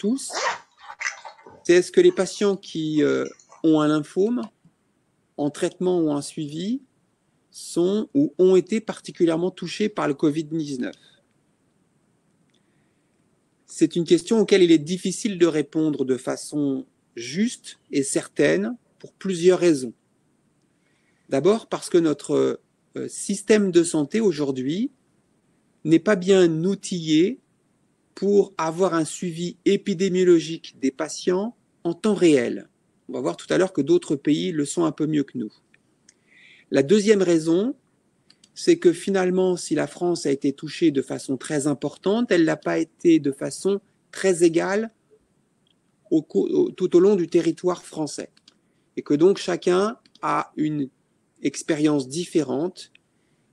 tous, c'est est-ce que les patients qui ont un lymphome, en traitement ou en suivi, sont ou ont été particulièrement touchés par le Covid-19 ? C'est une question auquel il est difficile de répondre de façon juste et certaine pour plusieurs raisons. D'abord parce que notre système de santé aujourd'hui n'est pas bien outillé pour avoir un suivi épidémiologique des patients en temps réel. On va voir tout à l'heure que d'autres pays le sont un peu mieux que nous. La deuxième raison, c'est que finalement, si la France a été touchée de façon très importante, elle n'a pas été de façon très égale tout au long du territoire français. Et que donc chacun a une expérience différente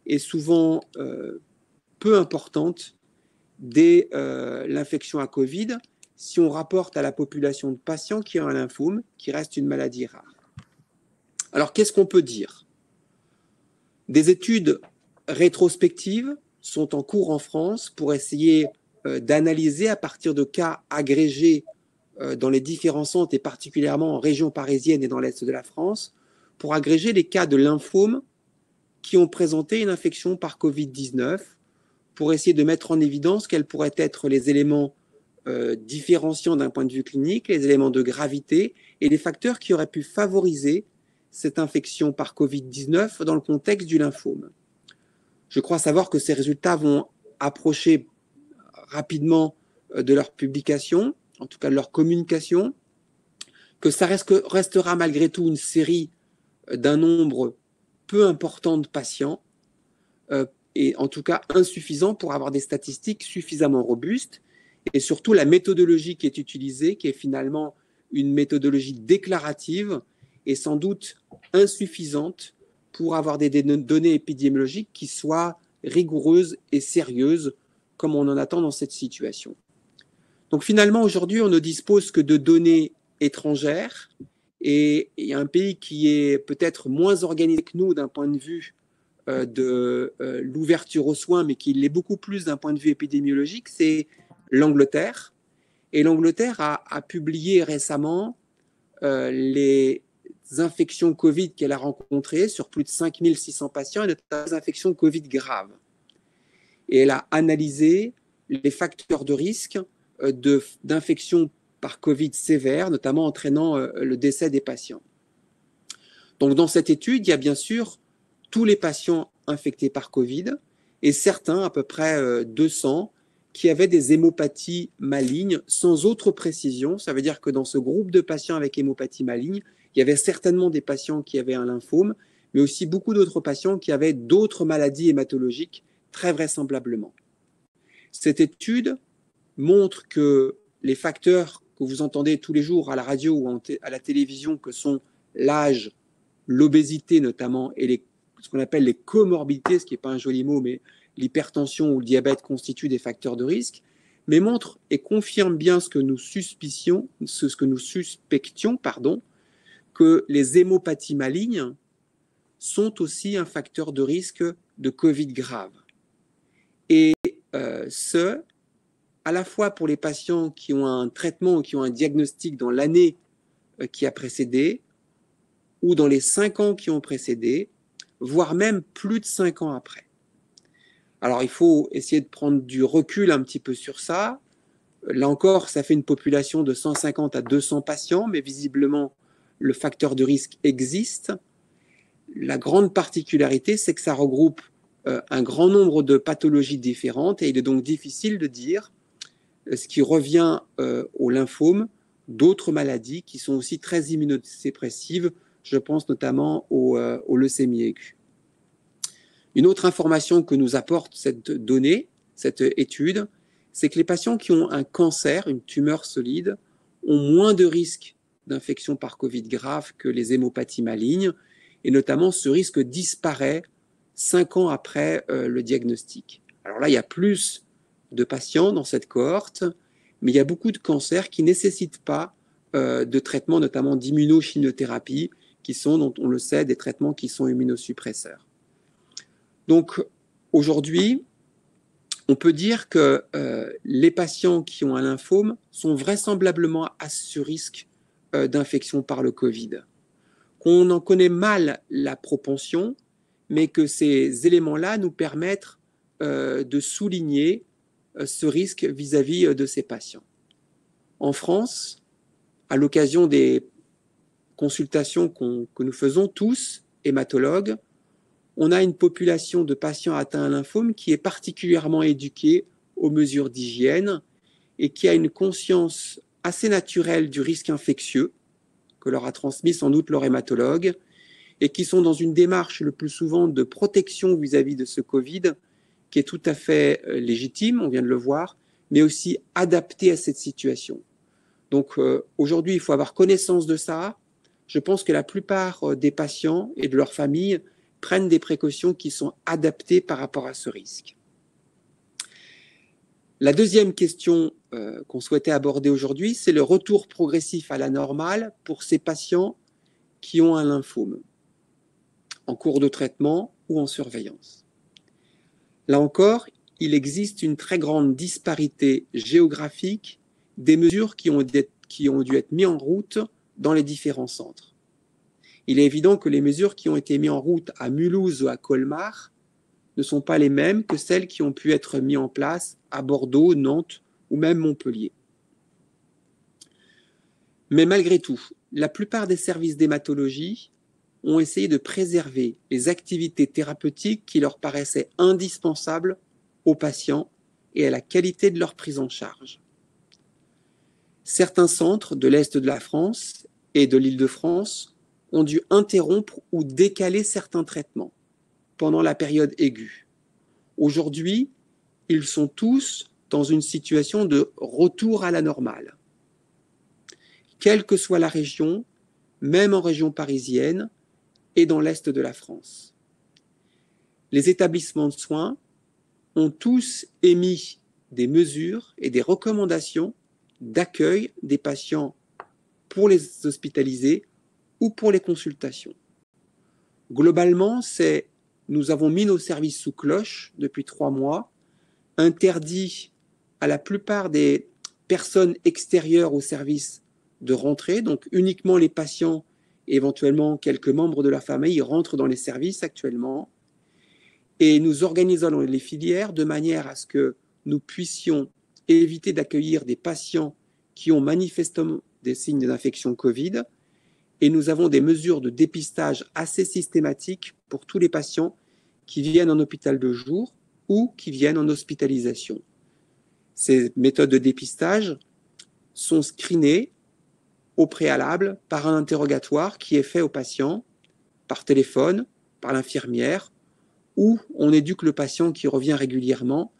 et souvent peu importante dès l'infection à Covid, si on rapporte à la population de patients qui ont un lymphome, qui reste une maladie rare. Alors, qu'est-ce qu'on peut dire ? Des études rétrospectives sont en cours en France pour essayer d'analyser à partir de cas agrégés dans les différents centres et particulièrement en région parisienne et dans l'est de la France, pour agréger les cas de lymphome qui ont présenté une infection par Covid-19, pour essayer de mettre en évidence quels pourraient être les éléments différenciants d'un point de vue clinique, les éléments de gravité et les facteurs qui auraient pu favoriser cette infection par Covid-19 dans le contexte du lymphome. Je crois savoir que ces résultats vont approcher rapidement de leur publication, en tout cas de leur communication, que ça restera malgré tout une série d'un nombre peu important de patients, et en tout cas insuffisant pour avoir des statistiques suffisamment robustes, et surtout la méthodologie qui est utilisée, qui est finalement une méthodologie déclarative, est sans doute insuffisante pour avoir des données épidémiologiques qui soient rigoureuses et sérieuses, comme on en attend dans cette situation. Donc finalement, aujourd'hui, on ne dispose que de données étrangères, et il y a un pays qui est peut-être moins organisé que nous d'un point de vue de l'ouverture aux soins, mais qui l'est beaucoup plus d'un point de vue épidémiologique, c'est l'Angleterre. Et l'Angleterre a publié récemment les infections Covid qu'elle a rencontrées sur plus de 5600 patients, et notamment des infections Covid graves. Et elle a analysé les facteurs de risque d'infection par Covid sévère, notamment entraînant le décès des patients. Donc dans cette étude, il y a bien sûr tous les patients infectés par Covid et certains, à peu près 200, qui avaient des hémopathies malignes sans autre précision. Ça veut dire que dans ce groupe de patients avec hémopathie maligne, il y avait certainement des patients qui avaient un lymphome, mais aussi beaucoup d'autres patients qui avaient d'autres maladies hématologiques, très vraisemblablement. Cette étude montre que les facteurs que vous entendez tous les jours à la radio ou à la télévision, que sont l'âge, l'obésité notamment, et ce qu'on appelle les comorbidités, ce qui n'est pas un joli mot, mais l'hypertension ou le diabète constituent des facteurs de risque, mais montre et confirme bien ce que nous suspections, que les hémopathies malignes sont aussi un facteur de risque de Covid grave. Et à la fois pour les patients qui ont un traitement ou qui ont un diagnostic dans l'année qui a précédé, ou dans les 5 ans qui ont précédé, voire même plus de 5 ans après. Alors, il faut essayer de prendre du recul un petit peu sur ça. Là encore, ça fait une population de 150 à 200 patients, mais visiblement, le facteur de risque existe. La grande particularité, c'est que ça regroupe un grand nombre de pathologies différentes, et il est donc difficile de dire ce qui revient au lymphome, d'autres maladies qui sont aussi très immunosuppressives. Je pense notamment aux leucémies aiguës. Une autre information que nous apporte cette donnée, cette étude, c'est que les patients qui ont un cancer, une tumeur solide, ont moins de risques d'infection par Covid grave que les hémopathies malignes, et notamment ce risque disparaît 5 ans après le diagnostic. Alors là, il y a plus de patients dans cette cohorte, mais il y a beaucoup de cancers qui ne nécessitent pas de traitement, notamment d'immunochimiothérapie, qui sont, dont on le sait, des traitements qui sont immunosuppresseurs. Donc, aujourd'hui, on peut dire que les patients qui ont un lymphome sont vraisemblablement à ce risque d'infection par le Covid. Qu'on en connaît mal la propension, mais que ces éléments-là nous permettent de souligner ce risque vis-à-vis de ces patients. En France, à l'occasion des consultations que nous faisons tous, hématologues, on a une population de patients atteints d'un lymphome qui est particulièrement éduquée aux mesures d'hygiène et qui a une conscience assez naturelle du risque infectieux que leur a transmis sans doute leur hématologue et qui sont dans une démarche le plus souvent de protection vis-à-vis de ce Covid qui est tout à fait légitime, on vient de le voir, mais aussi adaptée à cette situation. Donc aujourd'hui, il faut avoir connaissance de ça. Je pense que la plupart des patients et de leurs familles prennent des précautions qui sont adaptées par rapport à ce risque. La deuxième question qu'on souhaitait aborder aujourd'hui, c'est le retour progressif à la normale pour ces patients qui ont un lymphome, en cours de traitement ou en surveillance. Là encore, il existe une très grande disparité géographique des mesures qui ont dû être mises en route dans les différents centres. Il est évident que les mesures qui ont été mises en route à Mulhouse ou à Colmar ne sont pas les mêmes que celles qui ont pu être mises en place à Bordeaux, Nantes ou même Montpellier. Mais malgré tout, la plupart des services d'hématologie ont essayé de préserver les activités thérapeutiques qui leur paraissaient indispensables aux patients et à la qualité de leur prise en charge. Certains centres de l'Est de la France et de l'Île-de-France ont dû interrompre ou décaler certains traitements pendant la période aiguë. Aujourd'hui, ils sont tous dans une situation de retour à la normale. Quelle que soit la région, même en région parisienne et dans l'Est de la France. Les établissements de soins ont tous émis des mesures et des recommandations d'accueil des patients pour les hospitaliser ou pour les consultations. Globalement, nous avons mis nos services sous cloche depuis 3 mois, interdit à la plupart des personnes extérieures au service de rentrer, donc uniquement les patients et éventuellement quelques membres de la famille rentrent dans les services actuellement. Et nous organisons les filières de manière à ce que nous puissions éviter d'accueillir des patients qui ont manifestement des signes d'infection Covid. Et nous avons des mesures de dépistage assez systématiques pour tous les patients qui viennent en hôpital de jour ou qui viennent en hospitalisation. Ces méthodes de dépistage sont screenées au préalable par un interrogatoire qui est fait au patient par téléphone, par l'infirmière, où on éduque le patient qui revient régulièrement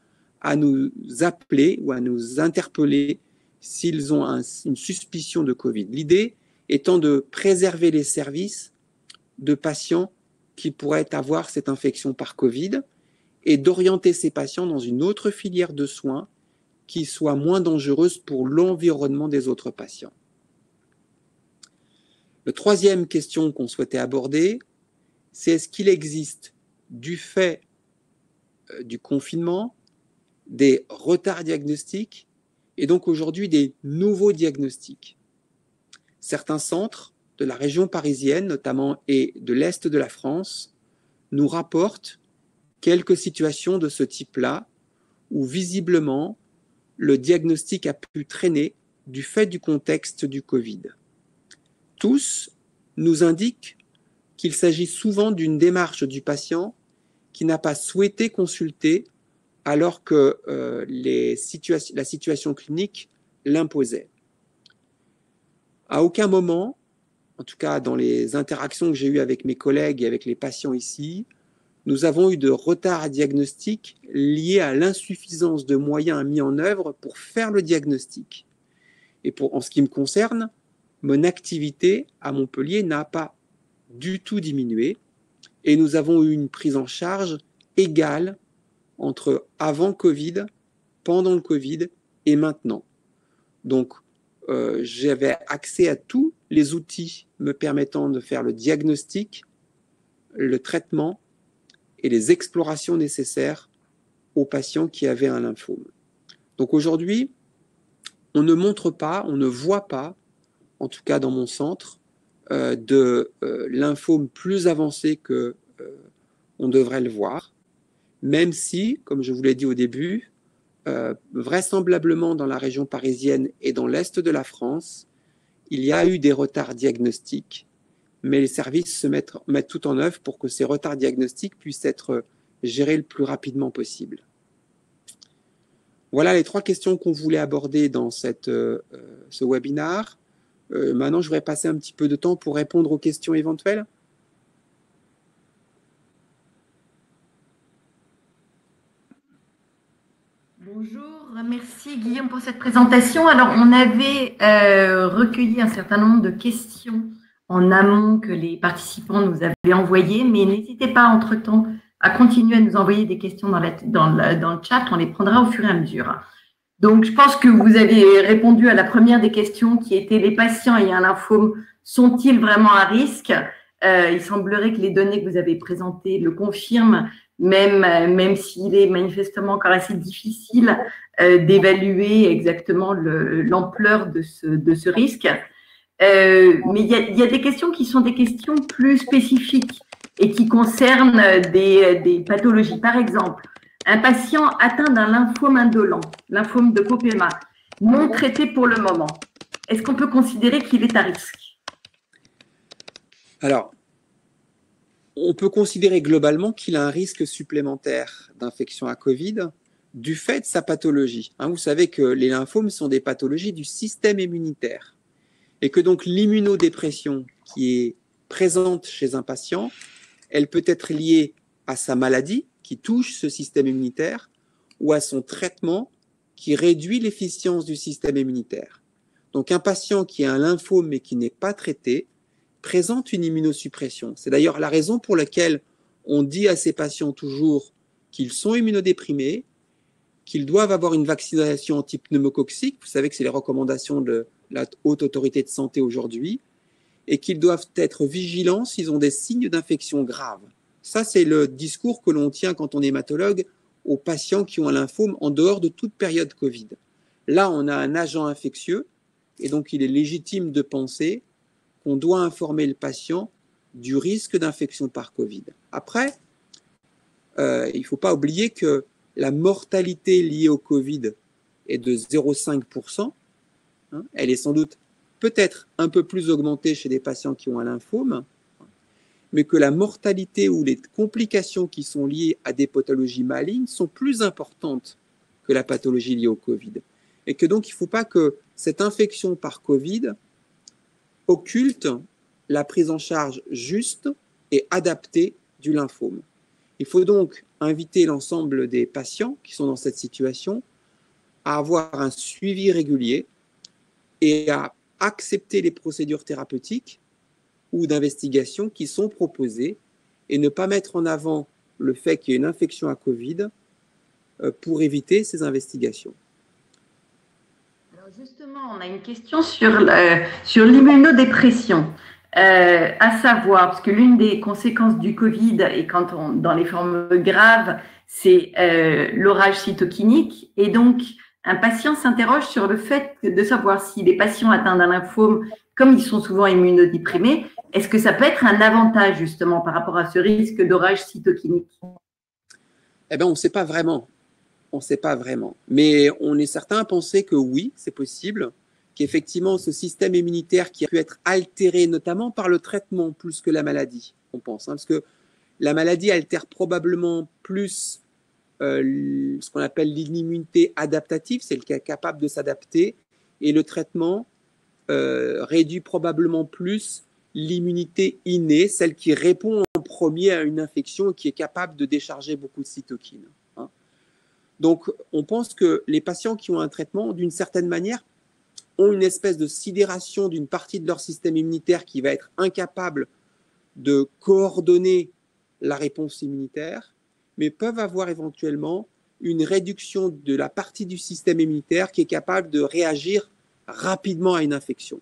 à nous appeler ou à nous interpeller s'ils ont une suspicion de Covid. L'idée étant de préserver les services de patients qui pourraient avoir cette infection par Covid et d'orienter ces patients dans une autre filière de soins qui soit moins dangereuse pour l'environnement des autres patients. La troisième question qu'on souhaitait aborder, c'est est-ce qu'il existe, du fait du confinement, des retards diagnostiques et donc aujourd'hui des nouveaux diagnostics. Certains centres de la région parisienne notamment et de l'Est de la France nous rapportent quelques situations de ce type-là où visiblement le diagnostic a pu traîner du fait du contexte du Covid. Tous nous indiquent qu'il s'agit souvent d'une démarche du patient qui n'a pas souhaité consulter alors que la situation clinique l'imposait. À aucun moment, en tout cas dans les interactions que j'ai eues avec mes collègues et avec les patients ici, nous avons eu de retard diagnostic lié à l'insuffisance de moyens mis en œuvre pour faire le diagnostic. Et en ce qui me concerne, mon activité à Montpellier n'a pas du tout diminué et nous avons eu une prise en charge égale entre avant Covid, pendant le Covid et maintenant. Donc, j'avais accès à tous les outils me permettant de faire le diagnostic, le traitement et les explorations nécessaires aux patients qui avaient un lymphome. Donc aujourd'hui, on ne montre pas, on ne voit pas, en tout cas dans mon centre, de lymphome plus avancé que on devrait le voir, même si, comme je vous l'ai dit au début, vraisemblablement dans la région parisienne et dans l'est de la France, il y a eu des retards diagnostiques, mais les services se mettent tout en œuvre pour que ces retards diagnostiques puissent être gérés le plus rapidement possible. Voilà les 3 questions qu'on voulait aborder dans ce webinaire. Maintenant, je voudrais passer un petit peu de temps pour répondre aux questions éventuelles. Bonjour, merci Guillaume pour cette présentation. Alors, on avait recueilli un certain nombre de questions en amont que les participants nous avaient envoyées, mais n'hésitez pas entre-temps à continuer à nous envoyer des questions dans le chat, on les prendra au fur et à mesure. Donc, je pense que vous avez répondu à la première des questions qui était les patients ayant un lymphome sont-ils vraiment à risque? Il semblerait que les données que vous avez présentées le confirment, même s'il est manifestement encore assez difficile d'évaluer exactement l'ampleur de ce risque. Mais il y a des questions qui sont des questions plus spécifiques et qui concernent des pathologies. Par exemple, un patient atteint d'un lymphome indolent, lymphome de Popema, non traité pour le moment, est-ce qu'on peut considérer qu'il est à risque? Alors, on peut considérer globalement qu'il a un risque supplémentaire d'infection à Covid du fait de sa pathologie. Vous savez que les lymphomes sont des pathologies du système immunitaire et que donc l'immunodépression qui est présente chez un patient, elle peut être liée à sa maladie qui touche ce système immunitaire ou à son traitement qui réduit l'efficience du système immunitaire. Donc un patient qui a un lymphome mais qui n'est pas traité présente une immunosuppression. C'est d'ailleurs la raison pour laquelle on dit à ces patients toujours qu'ils sont immunodéprimés, qu'ils doivent avoir une vaccination antipneumococcique, vous savez que c'est les recommandations de la Haute Autorité de Santé aujourd'hui, et qu'ils doivent être vigilants s'ils ont des signes d'infection grave. Ça, c'est le discours que l'on tient quand on est hématologue aux patients qui ont un lymphome en dehors de toute période Covid. Là, on a un agent infectieux, et donc il est légitime de penser qu'on doit informer le patient du risque d'infection par Covid. Après, il ne faut pas oublier que la mortalité liée au Covid est de 0,5%. Elle est sans doute peut-être un peu plus augmentée chez des patients qui ont un lymphome, mais que la mortalité ou les complications qui sont liées à des pathologies malignes sont plus importantes que la pathologie liée au Covid. Et que donc, il ne faut pas que cette infection par Covid occulte la prise en charge juste et adaptée du lymphome. Il faut donc inviter l'ensemble des patients qui sont dans cette situation à avoir un suivi régulier et à accepter les procédures thérapeutiques ou d'investigation qui sont proposées et ne pas mettre en avant le fait qu'il y ait une infection à Covid pour éviter ces investigations. Alors justement, on a une question sur l'immunodépression. À savoir, parce que l'une des conséquences du Covid, et dans les formes graves, c'est l'orage cytokinique. Et donc, un patient s'interroge sur le fait de savoir si les patients atteints d'un lymphome, comme ils sont souvent immunodéprimés, est-ce que ça peut être un avantage justement par rapport à ce risque d'orage cytokinique? Eh bien, on ne sait pas vraiment. On ne sait pas vraiment. Mais on est certain à penser que oui, c'est possible, qu'effectivement, ce système immunitaire qui a pu être altéré notamment par le traitement plus que la maladie, on pense. Parce que la maladie altère probablement plus ce qu'on appelle l'immunité adaptative, c'est le cas capable de s'adapter, et le traitement réduit probablement plus l'immunité innée, celle qui répond en premier à une infection et qui est capable de décharger beaucoup de cytokines. Donc, on pense que les patients qui ont un traitement, d'une certaine manière, ont une espèce de sidération d'une partie de leur système immunitaire qui va être incapable de coordonner la réponse immunitaire, mais peuvent avoir éventuellement une réduction de la partie du système immunitaire qui est capable de réagir rapidement à une infection.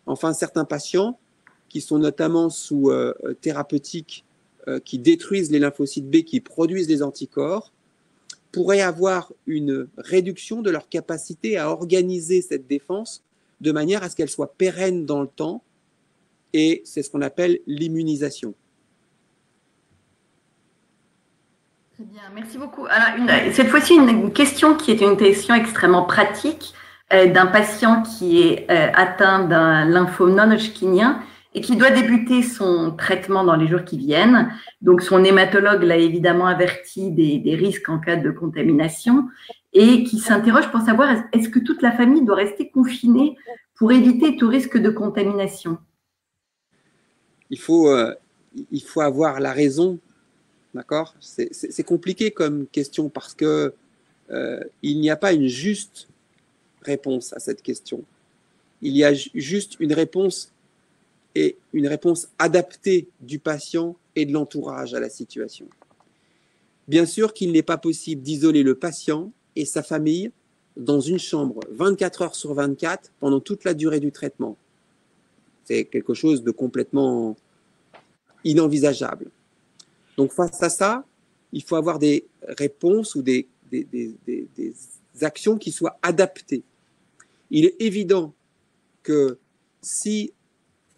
Enfin, certains patients qui sont notamment sous thérapeutiques qui détruisent les lymphocytes B, qui produisent des anticorps, pourraient avoir une réduction de leur capacité à organiser cette défense de manière à ce qu'elle soit pérenne dans le temps, et c'est ce qu'on appelle l'immunisation. Très bien, merci beaucoup. Alors, cette fois-ci, une question qui est une question extrêmement pratique d'un patient qui est atteint d'un lymphome non-Hodgkinien et qui doit débuter son traitement dans les jours qui viennent. Donc, son hématologue l'a évidemment averti des risques en cas de contamination et qui s'interroge pour savoir est-ce que toute la famille doit rester confinée pour éviter tout risque de contamination? Il faut avoir la raison, d'accord? C'est compliqué comme question parce que il n'y a pas une juste réponse à cette question. Il y a juste une réponse et une réponse adaptée du patient et de l'entourage à la situation. Bien sûr qu'il n'est pas possible d'isoler le patient et sa famille dans une chambre 24 heures sur 24 pendant toute la durée du traitement. C'est quelque chose de complètement inenvisageable. Donc face à ça, il faut avoir des réponses ou des actions qui soient adaptées. Il est évident que si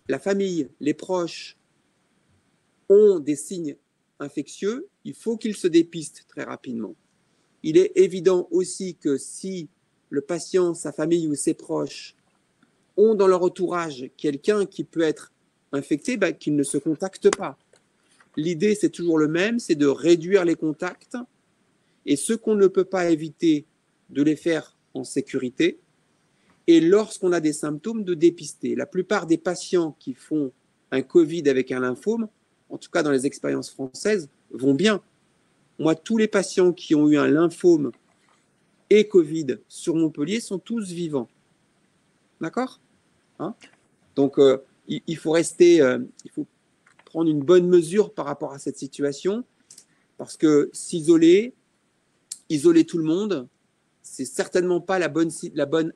la famille, les proches ont des signes infectieux, il faut qu'ils se dépistent très rapidement. Il est évident aussi que si le patient, sa famille ou ses proches ont dans leur entourage quelqu'un qui peut être infecté, qu'ils ne se contactent pas. L'idée, c'est toujours le même, c'est de réduire les contacts et ce qu'on ne peut pas éviter, de les faire en sécurité. Et lorsqu'on a des symptômes, de dépister. La plupart des patients qui font un Covid avec un lymphome, en tout cas dans les expériences françaises, vont bien. Moi, tous les patients qui ont eu un lymphome et Covid sur Montpellier sont tous vivants. D'accord ? Donc, il faut prendre une bonne mesure par rapport à cette situation, parce que isoler tout le monde, c'est certainement pas la bonne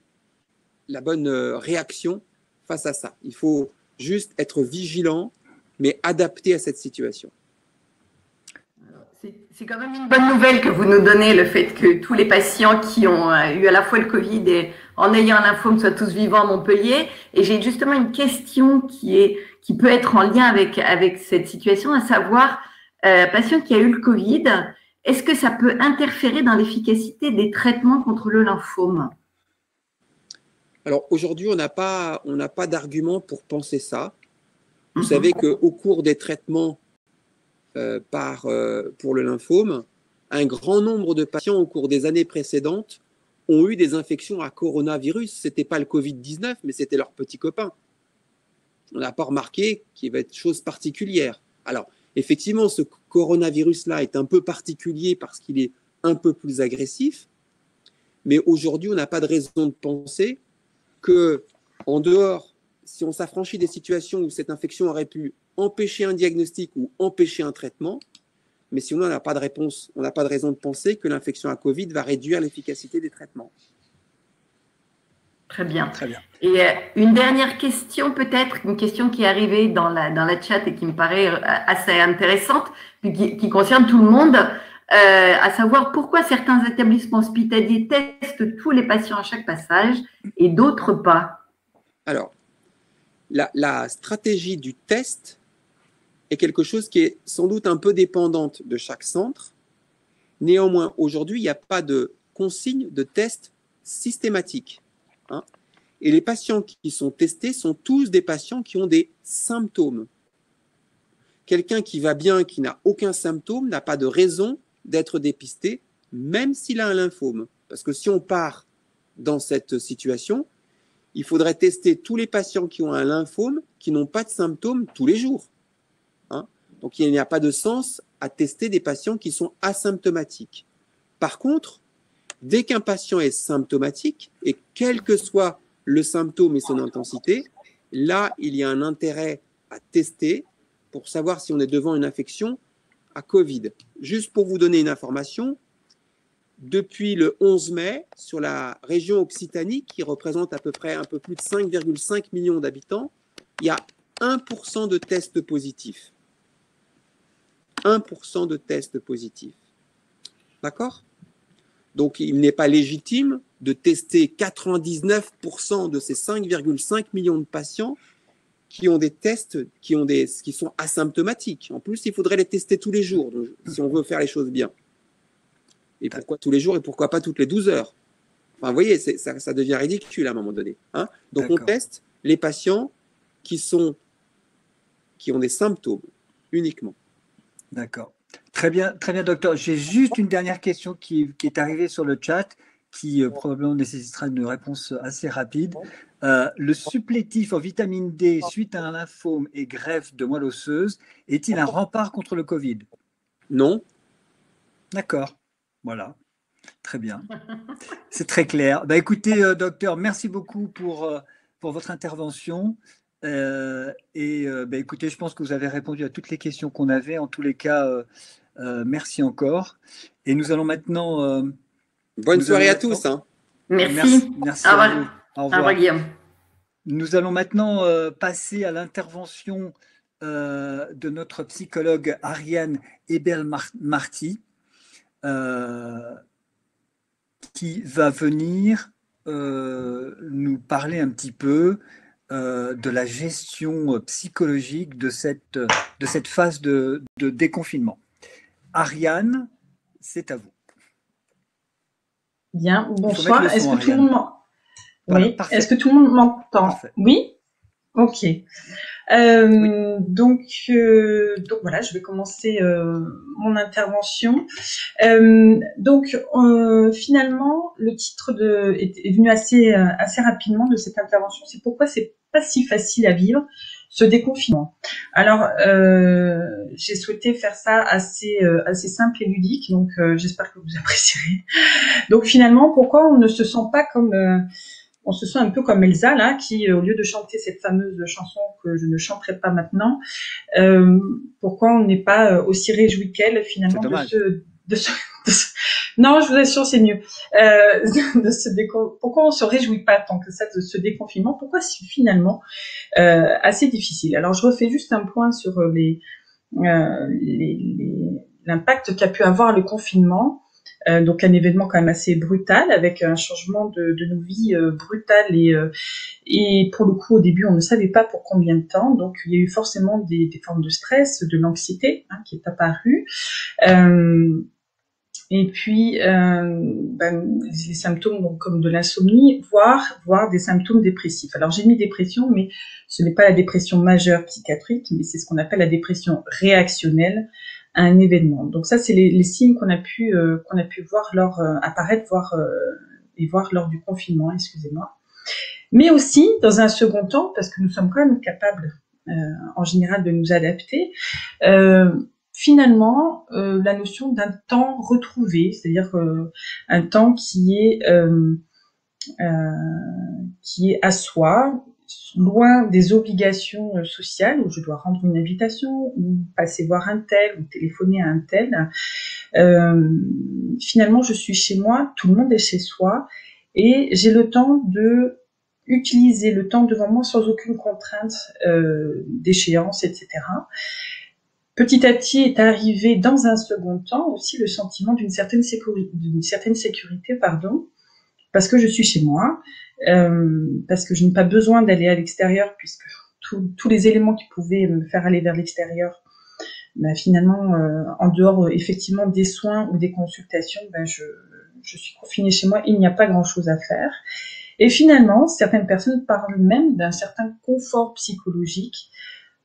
réaction face à ça. Il faut juste être vigilant, mais adapté à cette situation. C'est quand même une bonne nouvelle que vous nous donnez, le fait que tous les patients qui ont eu à la fois le Covid et en ayant un lymphome soient tous vivants à Montpellier. Et j'ai justement une question qui peut être en lien avec cette situation, à savoir, patient qui a eu le Covid, est-ce que ça peut interférer dans l'efficacité des traitements contre le lymphome? Alors aujourd'hui, on n'a pas d'argument pour penser ça. Vous savez qu'au cours des traitements pour le lymphome, un grand nombre de patients au cours des années précédentes ont eu des infections à coronavirus. Ce n'était pas le Covid-19, mais c'était leur petit copain. On n'a pas remarqué qu'il y avait des choses particulières. Alors, effectivement, ce coronavirus-là est un peu particulier parce qu'il est un peu plus agressif, mais aujourd'hui, on n'a pas de raison de penser que, en dehors, si on s'affranchit des situations où cette infection aurait pu empêcher un diagnostic ou empêcher un traitement, mais sinon on n'a pas de réponse, on n'a pas de raison de penser que l'infection à Covid va réduire l'efficacité des traitements. Très bien. Très bien. Et une dernière question peut-être, une question qui est arrivée dans la chat et qui me paraît assez intéressante, qui concerne tout le monde, à savoir pourquoi certains établissements hospitaliers testent tous les patients à chaque passage et d'autres pas. Alors, la stratégie du test est quelque chose qui est sans doute un peu dépendante de chaque centre. Néanmoins, aujourd'hui, il n'y a pas de consigne de test systématique. Et les patients qui sont testés sont tous des patients qui ont des symptômes. Quelqu'un qui va bien, qui n'a aucun symptôme, n'a pas de raison d'être dépisté, même s'il a un lymphome. Parce que si on part dans cette situation, il faudrait tester tous les patients qui ont un lymphome, qui n'ont pas de symptômes tous les jours. Donc, il n'y a pas de sens à tester des patients qui sont asymptomatiques. Par contre, dès qu'un patient est symptomatique, et quel que soit le symptôme et son intensité, là, il y a un intérêt à tester pour savoir si on est devant une infection à Covid. Juste pour vous donner une information, depuis le 11 mai, sur la région Occitanie, qui représente à peu près un peu plus de 5,5 millions d'habitants, il y a 1% de tests positifs. 1% de tests positifs. D'accord ? Donc, il n'est pas légitime de tester 99% de ces 5,5 millions de patients qui ont des tests qui sont asymptomatiques. En plus, il faudrait les tester tous les jours, donc, si on veut faire les choses bien. Et pourquoi tous les jours et pourquoi pas toutes les 12 heures? Enfin, vous voyez, ça devient ridicule à un moment donné. Hein, donc, on teste les patients qui ont des symptômes uniquement. D'accord. Très bien, docteur. J'ai juste une dernière question qui est arrivée sur le chat, qui probablement nécessitera une réponse assez rapide. Le supplétif en vitamine D suite à un lymphome et greffe de moelle osseuse est-il un rempart contre le Covid? Non. D'accord. Voilà. Très bien. C'est très clair. Bah, écoutez, docteur, merci beaucoup pour votre intervention. Écoutez, je pense que vous avez répondu à toutes les questions qu'on avait. En tous les cas, merci encore. Et nous allons maintenant... Bonne soirée à tous. Hein. Merci. Merci à vous. Au revoir. Au revoir, Guillaume. Nous allons maintenant passer à l'intervention de notre psychologue Ariane Ebel-Marty, qui va venir nous parler un petit peu de la gestion psychologique de cette phase de déconfinement. Ariane, c'est à vous. Bien, bonsoir. Est-ce que tout le monde m'entend? Oui. Est-ce que tout le monde m'entend? Oui. Ok. Oui. Donc voilà, je vais commencer mon intervention. Finalement, le titre est venu assez rapidement de cette intervention. C'est pourquoi c'est pas si facile à vivre ce déconfinement. Alors, j'ai souhaité faire ça assez simple et ludique, donc j'espère que vous apprécierez. Donc finalement, pourquoi on ne se sent pas comme on se sent un peu comme Elsa, là, qui, au lieu de chanter cette fameuse chanson que je ne chanterai pas maintenant, pourquoi on n'est pas aussi réjoui qu'elle, finalement, non, je vous assure, c'est mieux. Pourquoi on se réjouit pas tant que ça de ce déconfinement? Pourquoi c'est finalement assez difficile? Alors, je refais juste un point sur l'impact qu'a pu avoir le confinement. Donc un événement quand même assez brutal, avec un changement de nos vies brutal et pour le coup au début on ne savait pas pour combien de temps, donc il y a eu forcément des formes de stress, de l'anxiété qui est apparue, et puis les symptômes donc, comme de l'insomnie, voire des symptômes dépressifs. Alors j'ai mis dépression, mais ce n'est pas la dépression majeure psychiatrique, mais c'est ce qu'on appelle la dépression réactionnelle à un événement. Donc ça, c'est les signes qu'on a pu voir apparaître, voir lors du confinement, excusez-moi. Mais aussi, dans un second temps, parce que nous sommes quand même capables, en général, de nous adapter, finalement, la notion d'un temps retrouvé, c'est-à-dire un temps qui est à soi, loin des obligations sociales où je dois rendre une invitation ou passer voir un tel ou téléphoner à un tel. Finalement, je suis chez moi, tout le monde est chez soi et j'ai le temps de utiliser le temps devant moi sans aucune contrainte d'échéance, etc. Petit à petit est arrivé dans un second temps aussi le sentiment d'une certaine sécurité, parce que je suis chez moi, parce que je n'ai pas besoin d'aller à l'extérieur, puisque tous les éléments qui pouvaient me faire aller vers l'extérieur, finalement, en dehors effectivement des soins ou des consultations, je suis confinée chez moi, il n'y a pas grand-chose à faire. Et finalement, certaines personnes parlent même d'un certain confort psychologique,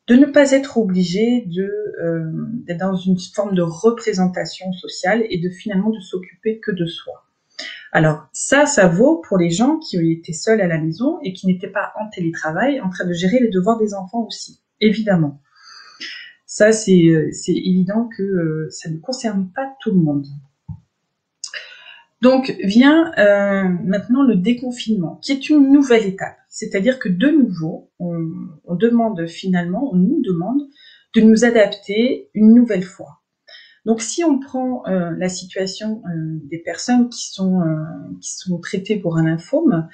de ne pas être obligé d'être dans une forme de représentation sociale et de finalement de s'occuper que de soi. Alors ça vaut pour les gens qui étaient seuls à la maison et qui n'étaient pas en télétravail, en train de gérer les devoirs des enfants aussi, évidemment. Ça, c'est évident que ça ne concerne pas tout le monde. Donc vient maintenant le déconfinement, qui est une nouvelle étape. C'est-à-dire que de nouveau, on nous demande de nous adapter une nouvelle fois. Donc, si on prend la situation des personnes qui sont traitées pour un lymphome,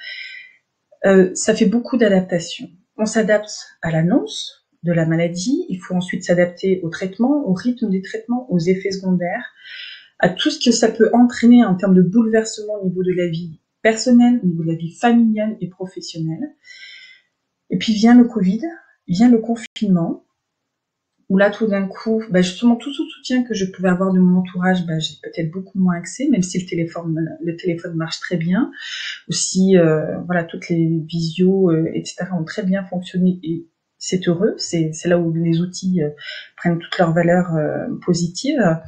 ça fait beaucoup d'adaptation. On s'adapte à l'annonce de la maladie, il faut ensuite s'adapter au traitement, au rythme des traitements, aux effets secondaires, à tout ce que ça peut entraîner en termes de bouleversement au niveau de la vie personnelle, au niveau de la vie familiale et professionnelle. Et puis vient le Covid, vient le confinement, où là tout d'un coup, justement tout ce soutien que je pouvais avoir de mon entourage, j'ai peut-être beaucoup moins accès, même si le téléphone marche très bien. Aussi, voilà, toutes les visios, etc. ont très bien fonctionné et c'est heureux. C'est là où les outils prennent toute leur valeur positive.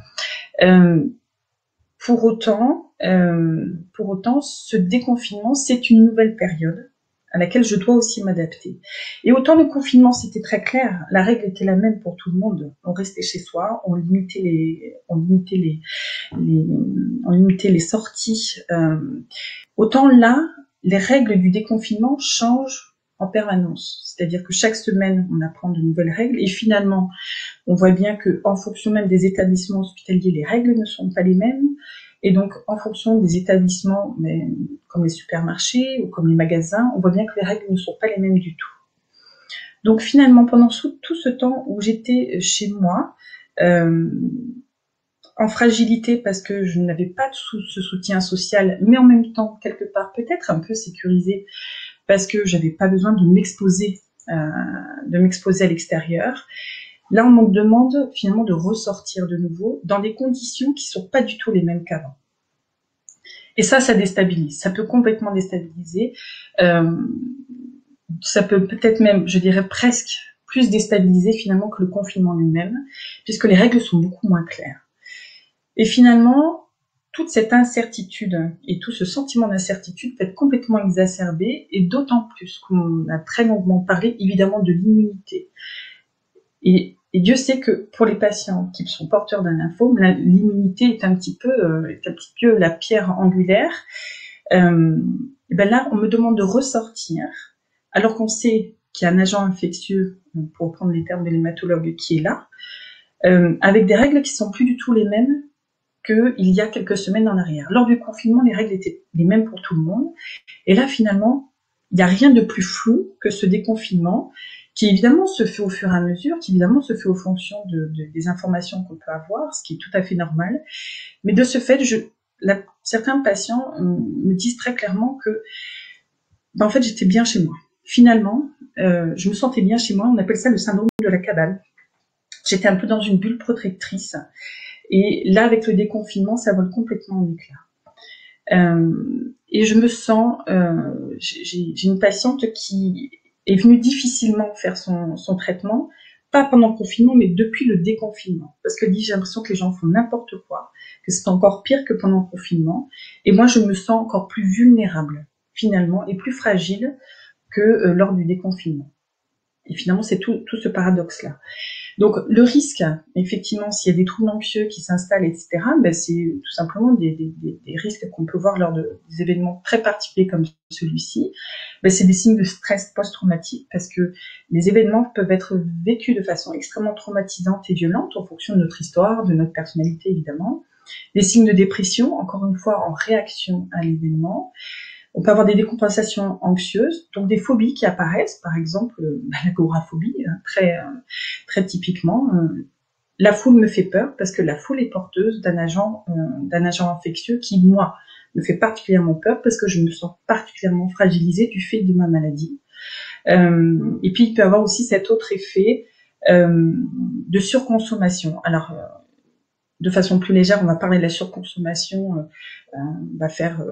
Pour autant, ce déconfinement, c'est une nouvelle période à laquelle je dois aussi m'adapter. Et autant le confinement, c'était très clair, la règle était la même pour tout le monde. On restait chez soi, on limitait les sorties. Autant là, les règles du déconfinement changent en permanence. C'est-à-dire que chaque semaine, on apprend de nouvelles règles et finalement, on voit bien que en fonction même des établissements hospitaliers, les règles ne sont pas les mêmes. Et donc, en fonction des établissements, comme les supermarchés ou comme les magasins, on voit bien que les règles ne sont pas les mêmes du tout. Donc finalement, pendant tout ce temps où j'étais chez moi, en fragilité parce que je n'avais pas ce soutien social, mais en même temps, quelque part, peut-être un peu sécurisée parce que j'avais pas besoin de m'exposer à l'extérieur. Là, on me demande finalement de ressortir de nouveau dans des conditions qui sont pas du tout les mêmes qu'avant. Et ça déstabilise. Ça peut complètement déstabiliser. Ça peut peut-être même, je dirais presque, plus déstabiliser finalement que le confinement lui-même, puisque les règles sont beaucoup moins claires. Et finalement, toute cette incertitude et tout ce sentiment d'incertitude peut être complètement exacerbé, et d'autant plus qu'on a très longuement parlé évidemment de l'immunité. Et Dieu sait que pour les patients qui sont porteurs d'un lymphome, l'immunité est un petit peu la pierre angulaire. Là, on me demande de ressortir, alors qu'on sait qu'il y a un agent infectieux, pour prendre les termes de l'hématologue, qui est là, avec des règles qui sont plus du tout les mêmes qu'il y a quelques semaines en arrière. Lors du confinement, les règles étaient les mêmes pour tout le monde. Et là, finalement, il n'y a rien de plus flou que ce déconfinement, qui évidemment se fait au fur et à mesure, qui évidemment se fait aux fonctions des informations qu'on peut avoir, ce qui est tout à fait normal. Mais de ce fait, certains patients me disent très clairement que, en fait, j'étais bien chez moi. Finalement, je me sentais bien chez moi. On appelle ça le syndrome de la cabane. J'étais un peu dans une bulle protectrice. Et là, avec le déconfinement, ça vole complètement en éclats. Et je me sens... j'ai une patiente qui est venue difficilement faire son traitement, pas pendant le confinement, mais depuis le déconfinement. Parce qu'elle dit, j'ai l'impression que les gens font n'importe quoi, que c'est encore pire que pendant le confinement. Et moi, je me sens encore plus vulnérable, finalement, et plus fragile que lors du déconfinement. Et finalement, c'est tout ce paradoxe-là. Donc, le risque, effectivement, s'il y a des troubles anxieux qui s'installent, etc., c'est tout simplement des risques qu'on peut voir lors des événements très particuliers comme celui-ci. C'est des signes de stress post-traumatique parce que les événements peuvent être vécus de façon extrêmement traumatisante et violente en fonction de notre histoire, de notre personnalité, évidemment. Des signes de dépression, encore une fois, en réaction à l'événement. On peut avoir des décompensations anxieuses, donc des phobies qui apparaissent, par exemple l'agoraphobie, très typiquement. La foule me fait peur parce que la foule est porteuse d'un agent infectieux qui, moi, me fait particulièrement peur parce que je me sens particulièrement fragilisée du fait de ma maladie. Et puis il peut y avoir aussi cet autre effet de surconsommation. Alors, de façon plus légère, on va parler de la surconsommation, on va faire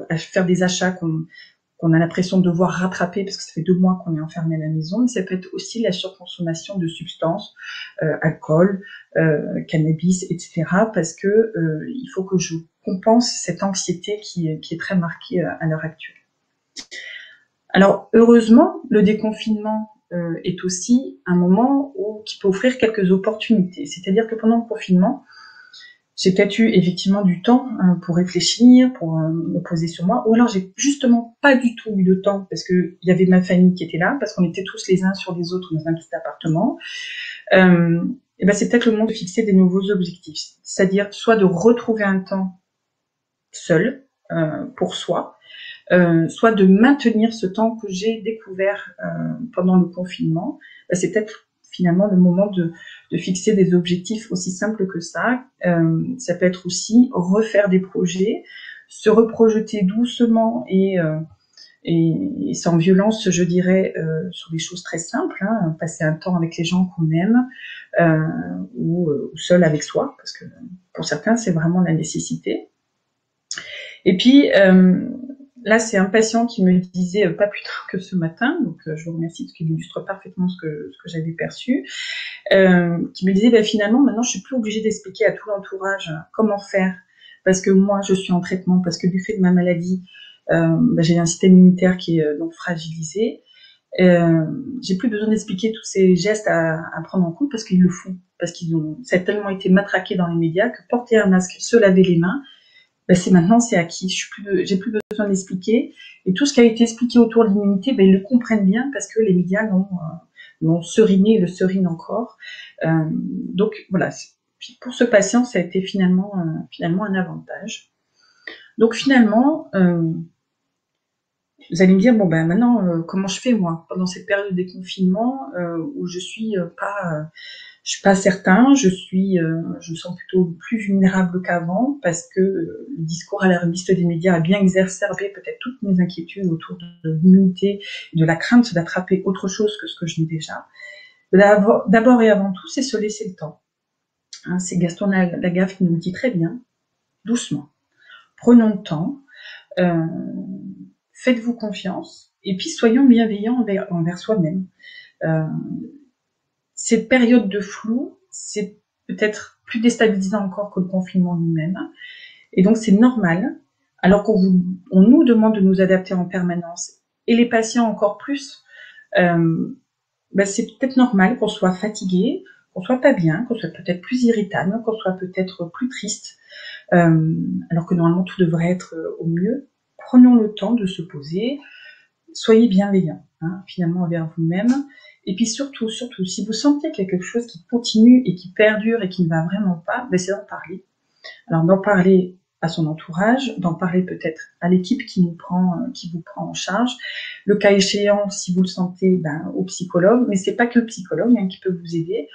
des achats qu'on a l'impression de devoir rattraper parce que ça fait 2 mois qu'on est enfermé à la maison, mais ça peut être aussi la surconsommation de substances, alcool, cannabis, etc. parce que il faut que je compense cette anxiété qui est très marquée à l'heure actuelle. Alors, heureusement, le déconfinement est aussi un moment qui peut offrir quelques opportunités. C'est-à-dire que pendant le confinement, j'ai peut-être eu effectivement du temps pour réfléchir, pour me poser sur moi, ou alors j'ai justement pas du tout eu de temps parce que il y avait ma famille qui était là, parce qu'on était tous les uns sur les autres dans un petit appartement. Et c'est peut-être le moment de fixer des nouveaux objectifs, c'est-à-dire soit de retrouver un temps seul pour soi, soit de maintenir ce temps que j'ai découvert pendant le confinement. C'est peut-être finalement le moment de fixer des objectifs aussi simples que ça. Ça peut être aussi refaire des projets, se reprojeter doucement et sans violence, je dirais, sur des choses très simples, hein, passer un temps avec les gens qu'on aime ou seul avec soi, parce que pour certains, c'est vraiment la nécessité. Et puis, là, c'est un patient qui me disait pas plus tard que ce matin, donc je vous remercie parce qu'il illustre parfaitement ce que j'avais perçu, qui me disait finalement, maintenant, je suis plus obligée d'expliquer à tout l'entourage comment faire, parce que moi, je suis en traitement, parce que du fait de ma maladie, j'ai un système immunitaire qui est donc fragilisé. J'ai plus besoin d'expliquer tous ces gestes à prendre en compte parce qu'ils le font, parce ça a tellement été matraqué dans les médias que porter un masque, se laver les mains, c'est acquis. J'ai plus besoin d'expliquer. Et tout ce qui a été expliqué autour de l'immunité, ils le comprennent bien parce que les médias l'ont seriné et le serinent encore. Donc voilà. Pour ce patient, ça a été finalement un avantage. Donc finalement, vous allez me dire maintenant comment je fais moi pendant cette période de déconfinement où je suis pas certain, je me sens plutôt plus vulnérable qu'avant parce que le discours alarmiste des médias a bien exacerbé peut-être toutes mes inquiétudes autour de l'immunité et de la crainte d'attraper autre chose que ce que je n'ai déjà. D'abord et avant tout, c'est se laisser le temps. Hein, c'est Gaston Lagaffe qui nous le dit très bien, doucement. Prenons le temps, faites-vous confiance et puis soyons bienveillants envers soi-même. Cette période de flou, c'est peut-être plus déstabilisant encore que le confinement lui-même. Et donc, c'est normal, alors qu'on nous demande de nous adapter en permanence, et les patients encore plus, c'est peut-être normal qu'on soit fatigué, qu'on soit pas bien, qu'on soit peut-être plus irritable, qu'on soit peut-être plus triste, alors que normalement, tout devrait être au mieux. Prenons le temps de se poser, soyez bienveillants, finalement, envers vous-même. Et puis surtout, si vous sentez qu'il y a quelque chose qui continue et qui perdure et qui ne va vraiment pas, c'est d'en parler. Alors d'en parler à son entourage, d'en parler peut-être à l'équipe qui vous prend en charge. Le cas échéant, si vous le sentez, au psychologue, mais c'est pas que le psychologue qui peut vous aider.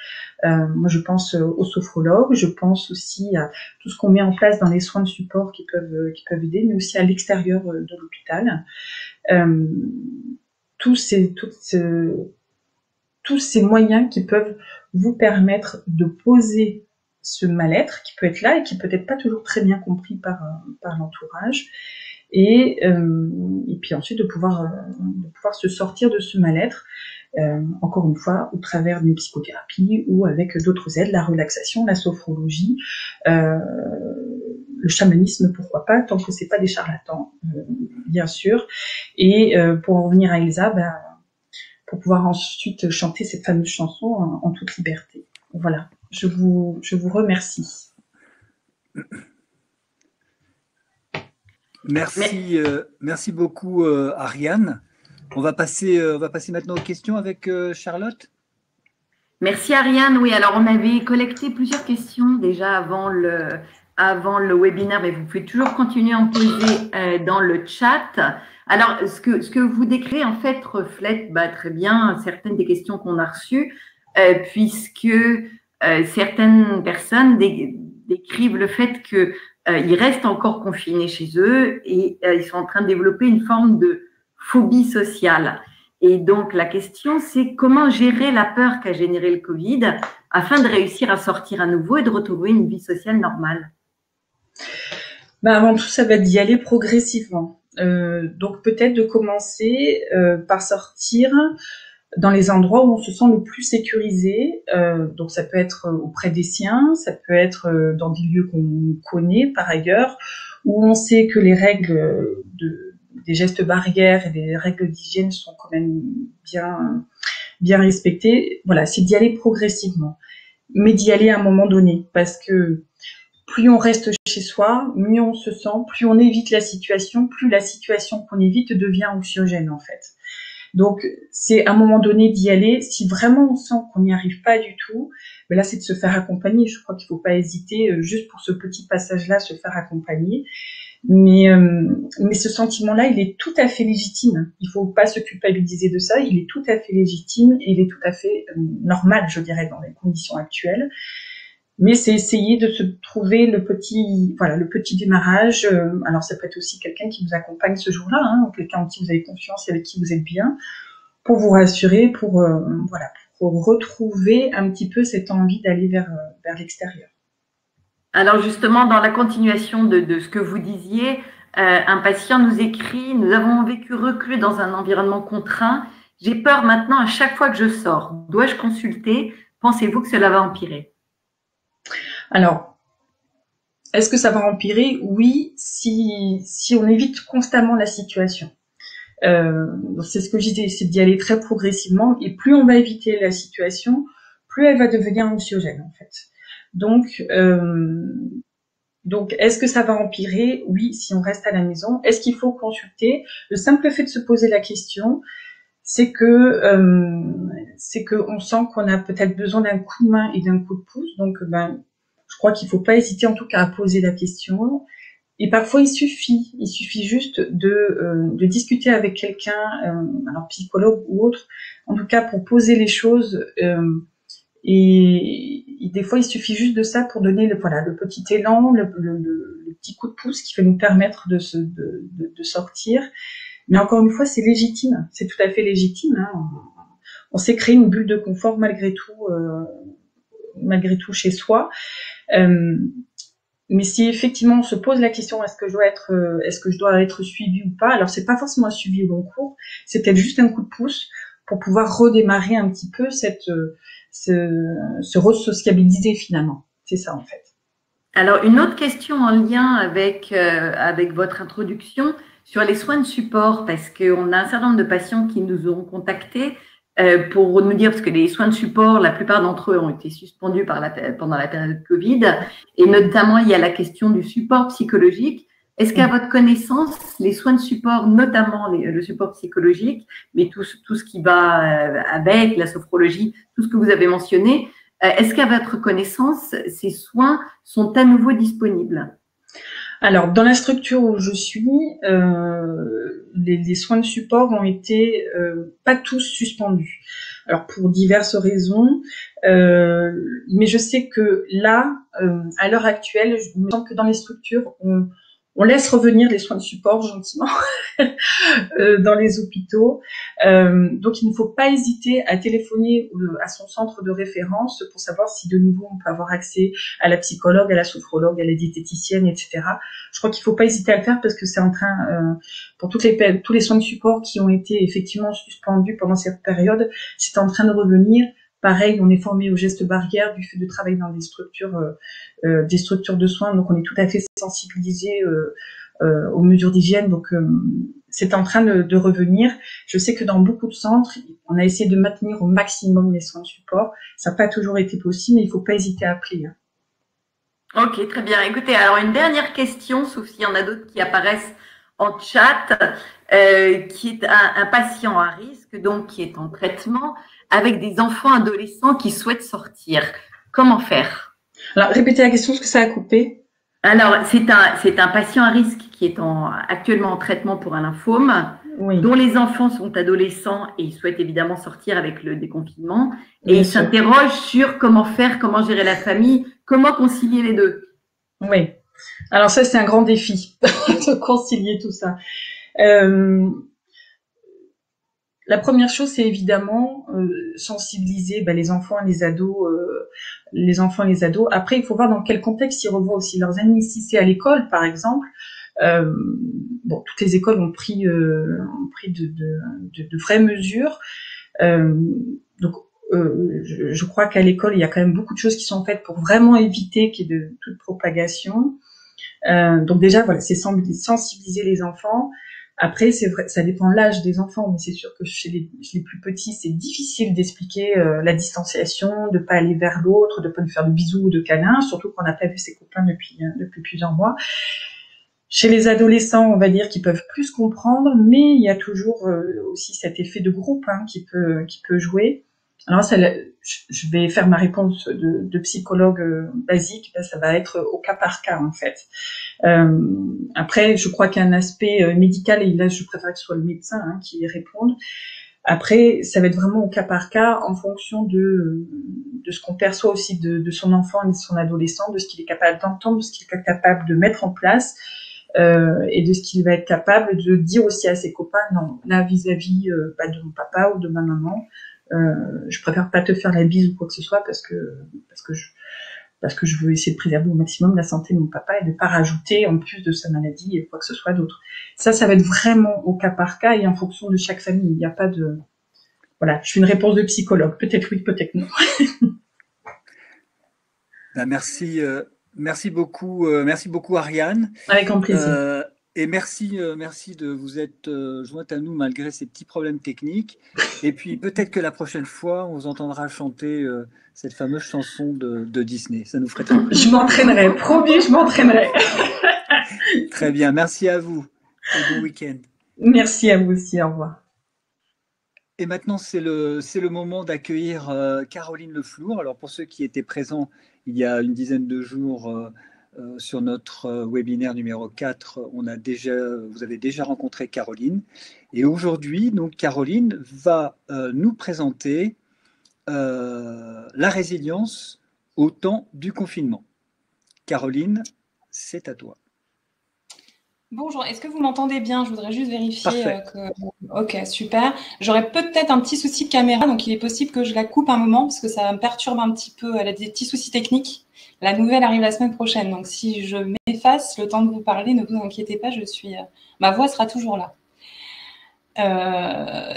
Moi, je pense au sophrologue, je pense aussi à tout ce qu'on met en place dans les soins de support qui peuvent aider, mais aussi à l'extérieur de l'hôpital. Tous ces moyens qui peuvent vous permettre de poser ce mal-être qui peut être là et qui peut être pas toujours très bien compris par l'entourage et puis ensuite de pouvoir se sortir de ce mal-être encore une fois au travers d'une psychothérapie ou avec d'autres aides, la relaxation, la sophrologie, le chamanisme, pourquoi pas, tant que c'est pas des charlatans, bien sûr. Et pour en revenir à Elsa, pour pouvoir ensuite chanter cette fameuse chanson en toute liberté. Voilà, je vous remercie. Merci beaucoup Ariane. On va passer maintenant aux questions avec Charlotte. Merci Ariane. Oui, alors on avait collecté plusieurs questions déjà avant le webinaire, mais vous pouvez toujours continuer à en poser dans le chat. Alors, ce que vous décrivez, en fait, reflète très bien certaines des questions qu'on a reçues, puisque certaines personnes décrivent le fait qu'ils restent encore confinés chez eux et ils sont en train de développer une forme de phobie sociale. Et donc, la question, c'est comment gérer la peur qu'a généré le Covid afin de réussir à sortir à nouveau et de retrouver une vie sociale normale? Avant tout, ça va être d'y aller progressivement. Donc peut-être de commencer par sortir dans les endroits où on se sent le plus sécurisé. Donc ça peut être auprès des siens, ça peut être dans des lieux qu'on connaît par ailleurs, où on sait que les règles des gestes barrières et des règles d'hygiène sont quand même bien respectées. Voilà, c'est d'y aller progressivement, mais d'y aller à un moment donné, parce que plus on reste chez soi, mieux on se sent, plus on évite la situation, plus la situation qu'on évite devient anxiogène en fait. Donc c'est à un moment donné d'y aller. Si vraiment on sent qu'on n'y arrive pas du tout, là c'est de se faire accompagner. Je crois qu'il ne faut pas hésiter, juste pour ce petit passage-là, se faire accompagner. Mais ce sentiment-là, il est tout à fait légitime. Il faut pas se culpabiliser de ça. Il est tout à fait légitime et il est tout à fait normal, je dirais, dans les conditions actuelles. Mais c'est essayer de se trouver le petit démarrage. Alors ça peut être aussi quelqu'un qui vous accompagne ce jour-là, hein, ou quelqu'un en qui vous avez confiance et avec qui vous êtes bien, pour vous rassurer, pour retrouver un petit peu cette envie d'aller vers l'extérieur. Alors justement, dans la continuation de ce que vous disiez, un patient nous écrit: nous avons vécu reclus dans un environnement contraint. J'ai peur maintenant à chaque fois que je sors. Dois-je consulter? Pensez-vous que cela va empirer? Alors, est-ce que ça va empirer? Oui, si on évite constamment la situation. C'est ce que je disais, c'est d'y aller très progressivement, et plus on va éviter la situation, plus elle va devenir anxiogène en fait. Donc est-ce que ça va empirer? Oui, si on reste à la maison. Est-ce qu'il faut consulter? Le simple fait de se poser la question, c'est que on sent qu'on a peut-être besoin d'un coup de main et d'un coup de pouce. Donc je crois qu'il faut pas hésiter en tout cas à poser la question. Et parfois, il suffit juste de discuter avec quelqu'un, alors psychologue ou autre, en tout cas pour poser les choses. Et des fois, il suffit juste de ça pour donner le petit élan, le petit coup de pouce qui va nous permettre de sortir. Mais encore une fois, c'est légitime, c'est tout à fait légitime. Hein. On s'est créé une bulle de confort malgré tout chez soi. Mais si effectivement on se pose la question est-ce que je dois être suivi ou pas, alors c'est pas forcément un suivi au long cours, c'est peut-être juste un coup de pouce pour pouvoir redémarrer un petit peu se re-sociabiliser finalement. C'est ça en fait. Alors une autre question en lien avec votre introduction sur les soins de support, parce qu'on a un certain nombre de patients qui nous ont contactés pour nous dire, parce que les soins de support, la plupart d'entre eux ont été suspendus pendant la période Covid, et notamment il y a la question du support psychologique. Est-ce qu'à votre connaissance, les soins de support, notamment le support psychologique, mais tout ce qui va avec la sophrologie, tout ce que vous avez mentionné, est-ce qu'à votre connaissance, ces soins sont à nouveau disponibles? Alors, dans la structure où je suis, les soins de support ont été pas tous suspendus. Alors, pour diverses raisons, mais je sais que là, à l'heure actuelle, il me semble que dans les structures, on laisse revenir les soins de support gentiment dans les hôpitaux. Donc, il ne faut pas hésiter à téléphoner à son centre de référence pour savoir si de nouveau on peut avoir accès à la psychologue, à la sophrologue, à la diététicienne, etc. Je crois qu'il ne faut pas hésiter à le faire parce que c'est en train, pour tous les soins de support qui ont été effectivement suspendus pendant cette période, c'est en train de revenir. Pareil, on est formé aux gestes barrières du fait de travailler dans des structures de soins, donc on est tout à fait sensibilisé aux mesures d'hygiène. Donc c'est en train de revenir. Je sais que dans beaucoup de centres, on a essayé de maintenir au maximum les soins de support. Ça n'a pas toujours été possible, mais il ne faut pas hésiter à appeler. Ok, très bien. Écoutez, alors une dernière question, sauf s'il y en a d'autres qui apparaissent en chat, qui est un patient à risque, donc qui est en traitement, avec des enfants adolescents qui souhaitent sortir. Comment faire? Alors, répétez la question parce que ça a coupé. Alors, c'est un patient à risque qui est actuellement en traitement pour un lymphome, oui, dont les enfants sont adolescents et ils souhaitent évidemment sortir avec le déconfinement. Et il s'interroge sur comment faire, comment gérer la famille, comment concilier les deux. Oui. Alors ça, c'est un grand défi de concilier tout ça. La première chose, c'est évidemment sensibiliser les enfants et les ados. Après, il faut voir dans quel contexte ils revoient aussi leurs amis. Si c'est à l'école, par exemple, toutes les écoles ont pris de vraies mesures. Je crois qu'à l'école, il y a quand même beaucoup de choses qui sont faites pour vraiment éviter qu'il y ait de toute propagation. Donc déjà, voilà, c'est sensibiliser les enfants. Après, c'est vrai, ça dépend de l'âge des enfants, mais c'est sûr que chez les plus petits, c'est difficile d'expliquer la distanciation, de pas aller vers l'autre, de pas lui faire de bisous ou de câlins, surtout qu'on n'a pas vu ses copains depuis plusieurs mois. Chez les adolescents, on va dire qu'ils peuvent plus comprendre, mais il y a toujours aussi cet effet de groupe qui peut jouer. Alors, je vais faire ma réponse de psychologue basique. Ça va être au cas par cas, en fait. Après, je crois qu'il y a un aspect médical, et là, je préfère que ce soit le médecin qui réponde. Après, ça va être vraiment au cas par cas, en fonction de ce qu'on perçoit aussi de son enfant et de son adolescent, de ce qu'il est capable d'entendre, de ce qu'il est capable de mettre en place, et de ce qu'il va être capable de dire aussi à ses copains. Non, là, vis-à-vis de mon papa ou de ma maman, je préfère pas te faire la bise ou quoi que ce soit parce que je veux essayer de préserver au maximum la santé de mon papa et de pas rajouter en plus de sa maladie et quoi que ce soit d'autre. Ça va être vraiment au cas par cas et en fonction de chaque famille. Il n'y a pas de... Voilà, je suis une réponse de psychologue. Peut-être oui, peut-être non. Merci beaucoup Ariane. Avec grand plaisir. Et merci de vous être jointe à nous malgré ces petits problèmes techniques. Et puis peut-être que la prochaine fois, on vous entendra chanter cette fameuse chanson de Disney. Ça nous ferait très plaisir. Je m'entraînerai, promis, je m'entraînerai. Très bien, merci à vous et bon week-end. Merci à vous aussi, au revoir. Et maintenant, c'est le moment d'accueillir Caroline Leflour. Alors pour ceux qui étaient présents il y a une dizaine de jours sur notre webinaire numéro 4, vous avez déjà rencontré Caroline. Et aujourd'hui, donc, Caroline va nous présenter la résilience au temps du confinement. Caroline, c'est à toi. Bonjour, est-ce que vous m'entendez bien? Je voudrais juste vérifier que... Ok, super. J'aurais peut-être un petit souci de caméra, donc il est possible que je la coupe un moment, parce que ça me perturbe un petit peu, elle a des petits soucis techniques. La nouvelle arrive la semaine prochaine, donc si je m'efface le temps de vous parler, ne vous inquiétez pas, ma voix sera toujours là.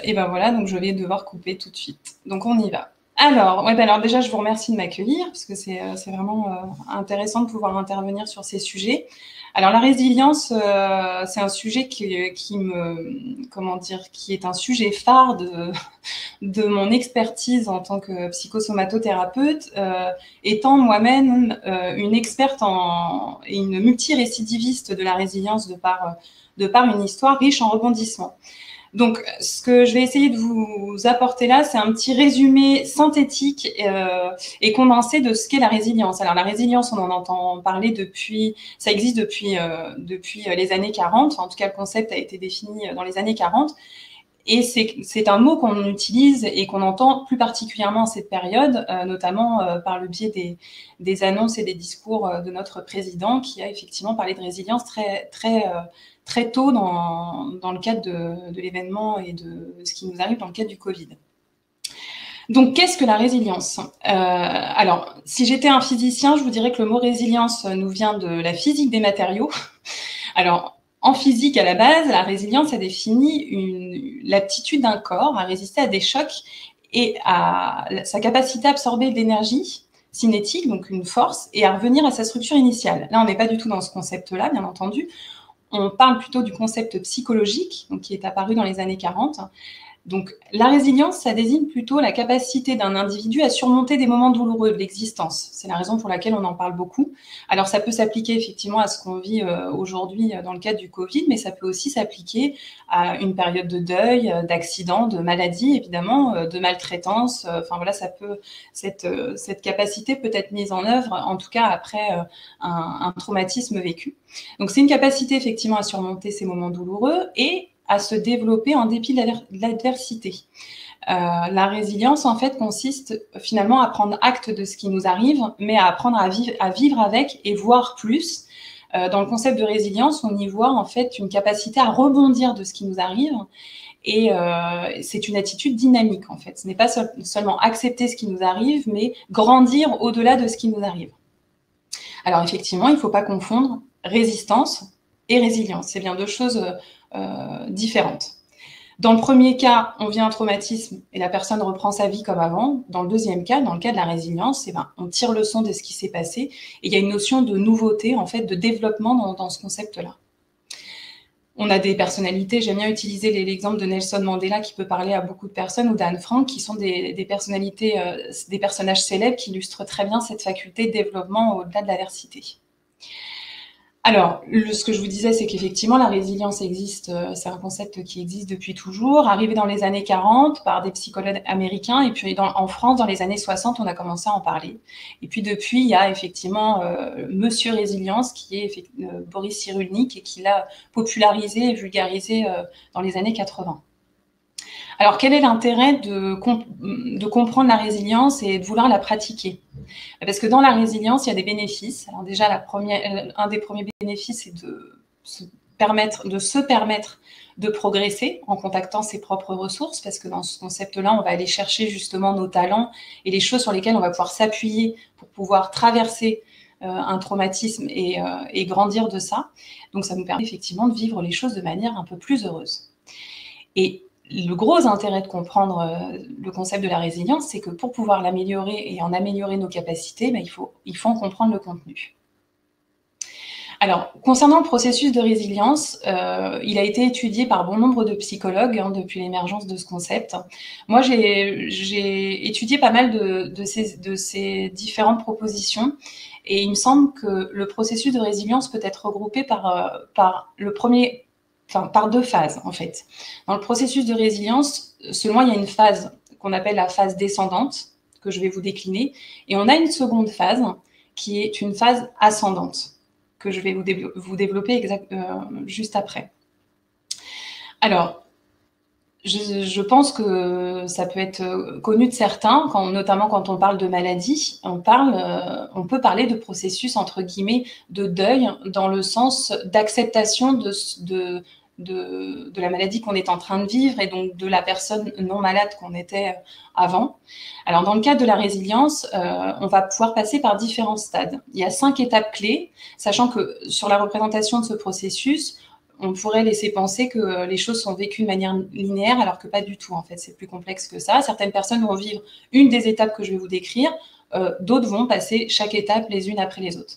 Et ben voilà, donc je vais devoir couper tout de suite. Donc on y va. Alors déjà, je vous remercie de m'accueillir, parce que c'est vraiment intéressant de pouvoir intervenir sur ces sujets. Alors la résilience, c'est un sujet qui est un sujet phare de mon expertise en tant que psychosomatothérapeute, étant moi-même une experte et une multirécidiviste de la résilience de par une histoire riche en rebondissements. Donc, ce que je vais essayer de vous apporter là, c'est un petit résumé synthétique et condensé de ce qu'est la résilience. Alors, la résilience, on en entend parler ça existe depuis les années 40. En tout cas, le concept a été défini dans les années 40. Et c'est un mot qu'on utilise et qu'on entend plus particulièrement en cette période, notamment par le biais des annonces et des discours de notre président, qui a effectivement parlé de résilience très tôt dans le cadre de l'événement et de ce qui nous arrive dans le cadre du Covid. Donc, qu'est-ce que la résilience? Alors, si j'étais un physicien, je vous dirais que le mot résilience nous vient de la physique des matériaux. Alors, en physique, à la base, la résilience, ça définit l'aptitude d'un corps à résister à des chocs et à sa capacité à absorber de l'énergie cinétique, donc une force, et à revenir à sa structure initiale. Là, on n'est pas du tout dans ce concept-là, bien entendu. On parle plutôt du concept psychologique, donc qui est apparu dans les années 40. Donc, la résilience, ça désigne plutôt la capacité d'un individu à surmonter des moments douloureux de l'existence. C'est la raison pour laquelle on en parle beaucoup. Alors, ça peut s'appliquer effectivement à ce qu'on vit aujourd'hui dans le cadre du Covid, mais ça peut aussi s'appliquer à une période de deuil, d'accident, de maladie, évidemment, de maltraitance. Enfin, voilà, cette capacité peut être mise en œuvre, en tout cas après un traumatisme vécu. Donc, c'est une capacité effectivement à surmonter ces moments douloureux et à se développer en dépit de l'adversité. La résilience, en fait, consiste finalement à prendre acte de ce qui nous arrive, mais à apprendre à vivre avec et voir plus. Dans le concept de résilience, on y voit en fait une capacité à rebondir de ce qui nous arrive. Et c'est une attitude dynamique, en fait. Ce n'est pas seulement accepter ce qui nous arrive, mais grandir au-delà de ce qui nous arrive. Alors, effectivement, il ne faut pas confondre résistance et résilience. C'est bien deux choses différentes. Dans le premier cas, on vit un traumatisme et la personne reprend sa vie comme avant. Dans le deuxième cas, dans le cas de la résilience, on tire leçon de ce qui s'est passé et il y a une notion de nouveauté, en fait, de développement dans ce concept-là. On a des personnalités, j'aime bien utiliser l'exemple de Nelson Mandela qui peut parler à beaucoup de personnes, ou d'Anne Frank, qui sont des personnalités, des personnages célèbres qui illustrent très bien cette faculté de développement au-delà de l'adversité. Alors, ce que je vous disais, c'est qu'effectivement, la résilience existe, c'est un concept qui existe depuis toujours, arrivé dans les années 40 par des psychologues américains, et puis en France, dans les années 60, on a commencé à en parler. Et puis depuis, il y a effectivement Monsieur Résilience, qui est Boris Cyrulnik, et qui l'a popularisé et vulgarisé dans les années 80. Alors, quel est l'intérêt de comprendre la résilience et de vouloir la pratiquer? Parce que dans la résilience, il y a des bénéfices. Alors déjà, un des premiers bénéfices, c'est de se permettre de progresser en contactant ses propres ressources, parce que dans ce concept-là, on va aller chercher justement nos talents et les choses sur lesquelles on va pouvoir s'appuyer pour pouvoir traverser un traumatisme et grandir de ça. Donc, ça nous permet effectivement de vivre les choses de manière un peu plus heureuse. Et le gros intérêt de comprendre le concept de la résilience, c'est que pour pouvoir l'améliorer et en améliorer nos capacités, il faut en comprendre le contenu. Alors, concernant le processus de résilience, il a été étudié par bon nombre de psychologues depuis l'émergence de ce concept. Moi, j'ai étudié pas mal de ces différentes propositions, et il me semble que le processus de résilience peut être regroupé par deux phases, en fait. Dans le processus de résilience, selon moi, il y a une phase qu'on appelle la phase descendante, que je vais vous décliner, et on a une seconde phase qui est une phase ascendante, que je vais vous développer juste après. Alors, je pense que ça peut être connu de certains, notamment quand on parle de maladie, on peut parler de processus, entre guillemets, de deuil, dans le sens d'acceptation de la maladie qu'on est en train de vivre, et donc de la personne non malade qu'on était avant. Alors, dans le cadre de la résilience, on va pouvoir passer par différents stades. Il y a 5 étapes clés, sachant que sur la représentation de ce processus, on pourrait laisser penser que les choses sont vécues de manière linéaire, alors que pas du tout, en fait. C'est plus complexe que ça. Certaines personnes vont vivre une des étapes que je vais vous décrire, d'autres vont passer chaque étape les unes après les autres.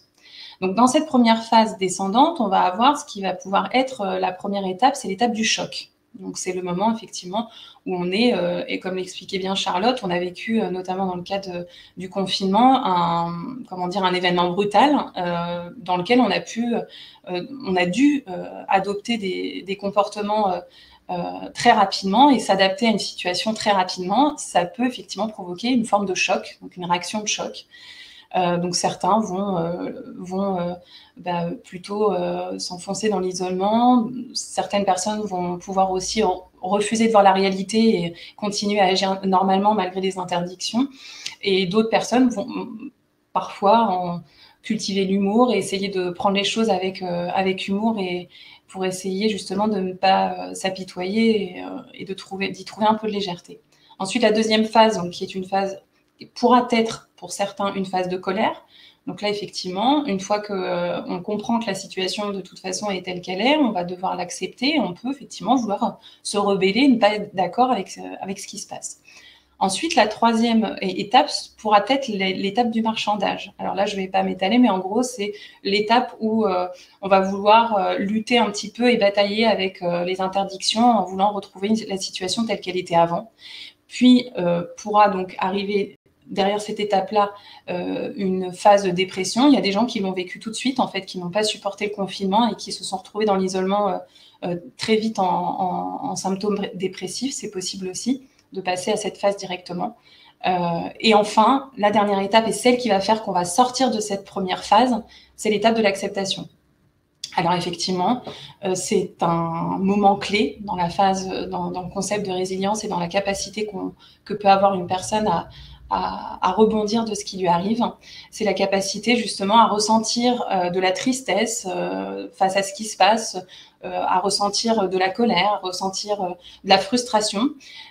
Donc, dans cette première phase descendante, on va avoir ce qui va pouvoir être la première étape, c'est l'étape du choc. Donc, c'est le moment, effectivement, où on est, et comme l'expliquait bien Charlotte, on a vécu, notamment dans le cadre du confinement, un événement brutal dans lequel on a dû adopter des comportements très rapidement et s'adapter à une situation très rapidement. Ça peut effectivement provoquer une forme de choc, donc une réaction de choc. Donc certains vont plutôt s'enfoncer dans l'isolement. Certaines personnes vont pouvoir aussi refuser de voir la réalité et continuer à agir normalement malgré les interdictions. Et d'autres personnes vont parfois cultiver l'humour et essayer de prendre les choses avec humour, et pour essayer justement de ne pas s'apitoyer et d'y trouver un peu de légèreté. Ensuite, la deuxième phase, donc, qui est une phase pourra être pour certains une phase de colère. Donc là, effectivement, une fois qu'on comprend que la situation de toute façon est telle qu'elle est, on va devoir l'accepter. On peut effectivement vouloir se rebeller, ne pas être d'accord avec ce qui se passe. Ensuite, la troisième étape pourra être l'étape du marchandage. Alors là, je ne vais pas m'étaler, mais en gros, c'est l'étape où on va vouloir lutter un petit peu et batailler avec les interdictions en voulant retrouver la situation telle qu'elle était avant. Puis pourra donc arriver derrière cette étape-là une phase de dépression. Il y a des gens qui l'ont vécu tout de suite, en fait, qui n'ont pas supporté le confinement et qui se sont retrouvés dans l'isolement très vite en symptômes dépressifs. C'est possible aussi de passer à cette phase directement. Et enfin, la dernière étape, et celle qui va faire qu'on va sortir de cette première phase, c'est l'étape de l'acceptation. Alors effectivement, c'est un moment clé dans la phase, dans le concept de résilience et dans la capacité que peut avoir une personne à rebondir de ce qui lui arrive. C'est la capacité justement à ressentir de la tristesse face à ce qui se passe, à ressentir de la colère, à ressentir de la frustration,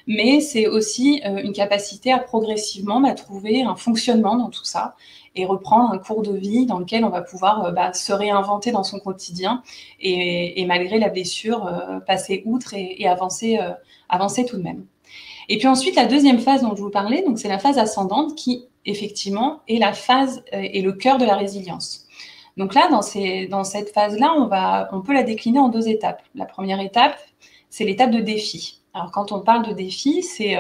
mais c'est aussi une capacité à progressivement trouver un fonctionnement dans tout ça et reprendre un cours de vie dans lequel on va pouvoir se réinventer dans son quotidien et malgré la blessure, passer outre et avancer tout de même. Et puis ensuite, la deuxième phase dont je vous parlais, donc c'est la phase ascendante qui, effectivement, est la phase et le cœur de la résilience. Donc là, dans cette phase-là, on peut la décliner en 2 étapes. La première étape, c'est l'étape de défi. Alors, quand on parle de défi, c'est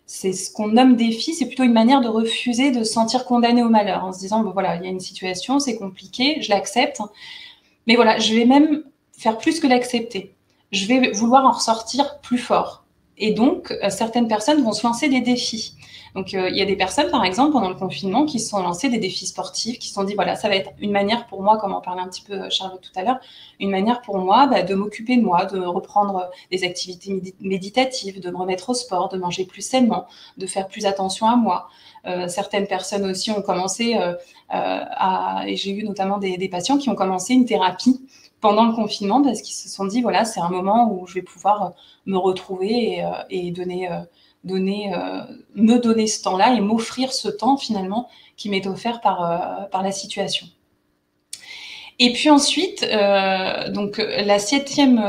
ce qu'on nomme défi, c'est plutôt une manière de refuser de se sentir condamné au malheur, en se disant, bon voilà, il y a une situation, c'est compliqué, je l'accepte, Mais voilà, je vais même faire plus que l'accepter. Je vais vouloir en ressortir plus fort. Et donc, certaines personnes vont se lancer des défis. Donc, il y a des personnes, par exemple, pendant le confinement, qui se sont lancées des défis sportifs, qui se sont dit, voilà, ça va être une manière pour moi, comme en parlait un petit peu Charlotte tout à l'heure, une manière pour moi de m'occuper de moi, de reprendre des activités méditatives, de me remettre au sport, de manger plus sainement, de faire plus attention à moi. Certaines personnes aussi ont commencé et j'ai eu notamment des patients qui ont commencé une thérapie pendant le confinement parce qu'ils se sont dit, voilà, c'est un moment où je vais pouvoir me retrouver et me donner ce temps-là et m'offrir ce temps finalement qui m'est offert par la situation. Et puis ensuite, donc la septième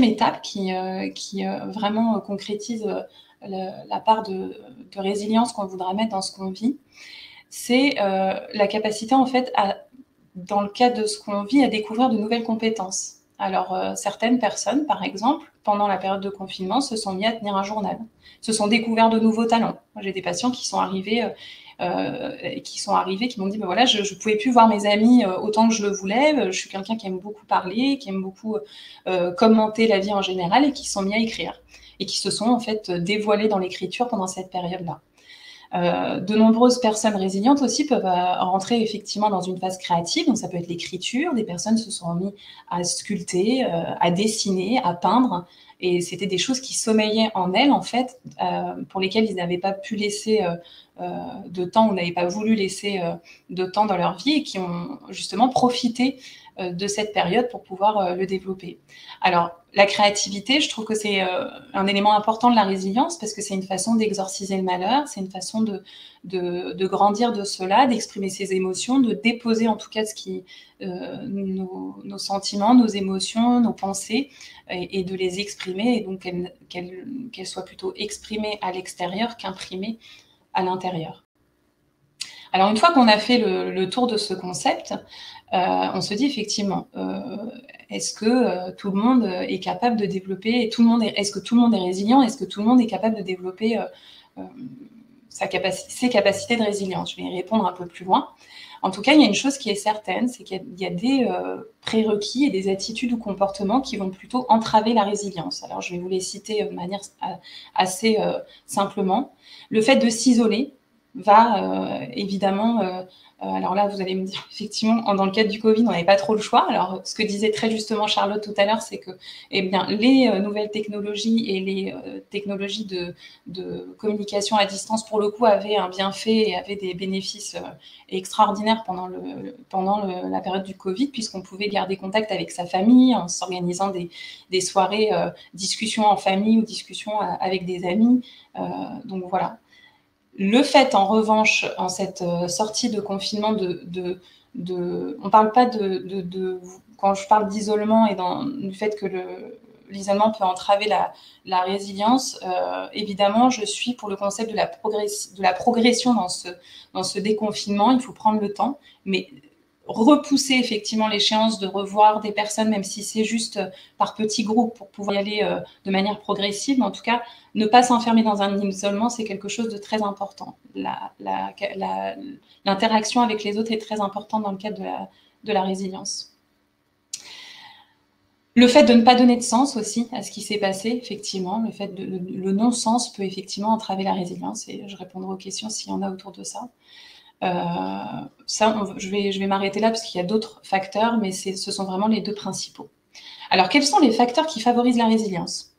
étape qui vraiment concrétise la part de résilience qu'on voudra mettre dans ce qu'on vit, c'est la capacité en fait dans le cadre de ce qu'on vit à découvrir de nouvelles compétences. Alors certaines personnes, par exemple, pendant la période de confinement, se sont mis à tenir un journal, se sont découverts de nouveaux talents. Moi, j'ai des patients qui sont arrivés, qui m'ont dit, ben voilà, je ne pouvais plus voir mes amis autant que je le voulais. Je suis quelqu'un qui aime beaucoup parler, qui aime beaucoup commenter la vie en général et qui se sont mis à écrire et qui se sont en fait dévoilés dans l'écriture pendant cette période-là. De nombreuses personnes résilientes aussi peuvent rentrer effectivement dans une phase créative, donc ça peut être l'écriture, des personnes se sont mis à sculpter, à dessiner, à peindre, et c'était des choses qui sommeilleient en elles en fait, pour lesquelles ils n'avaient pas pu laisser de temps ou n'avaient pas voulu laisser de temps dans leur vie et qui ont justement profité de cette période pour pouvoir le développer. Alors, la créativité, je trouve que c'est un élément important de la résilience parce que c'est une façon d'exorciser le malheur, c'est une façon de grandir de cela, d'exprimer ses émotions, de déposer en tout cas nos sentiments, nos émotions, nos pensées et de les exprimer et donc qu'elles soient plutôt exprimées à l'extérieur qu'imprimées à l'intérieur. Alors, une fois qu'on a fait le tour de ce concept, on se dit effectivement, est-ce que tout le monde est capable de développer, est-ce que tout le monde est résilient, est-ce que tout le monde est capable de développer ses capacités de résilience? Je vais y répondre un peu plus loin. En tout cas, il y a une chose qui est certaine, c'est qu'il y a des prérequis et des attitudes ou comportements qui vont plutôt entraver la résilience. Alors, je vais vous les citer de manière assez simplement. Le fait de s'isoler va évidemment... alors là, vous allez me dire, effectivement, dans le cadre du Covid, on n'avait pas trop le choix. Alors, ce que disait très justement Charlotte tout à l'heure, c'est que eh bien, les nouvelles technologies et les technologies de communication à distance, pour le coup, avaient un bienfait et avaient des bénéfices extraordinaires pendant la période du Covid, puisqu'on pouvait garder contact avec sa famille en s'organisant des soirées discussions en famille ou discussions avec des amis. Donc voilà. Le fait, en revanche, en cette sortie de confinement, on parle pas quand je parle d'isolement et du fait que l'isolement peut entraver la résilience, évidemment, je suis pour le concept de la progression dans ce déconfinement. Il faut prendre le temps, mais repousser effectivement l'échéance de revoir des personnes, même si c'est juste par petits groupes pour pouvoir y aller de manière progressive. Mais en tout cas, ne pas s'enfermer dans un isolement, c'est quelque chose de très important. L'interaction avec les autres est très importante dans le cadre de la résilience. Le fait de ne pas donner de sens aussi à ce qui s'est passé, effectivement, le non-sens peut effectivement entraver la résilience, et je répondrai aux questions s'il y en a autour de ça. Je vais m'arrêter là parce qu'il y a d'autres facteurs, mais ce sont vraiment les deux principaux. Alors, quels sont les facteurs qui favorisent la résilience?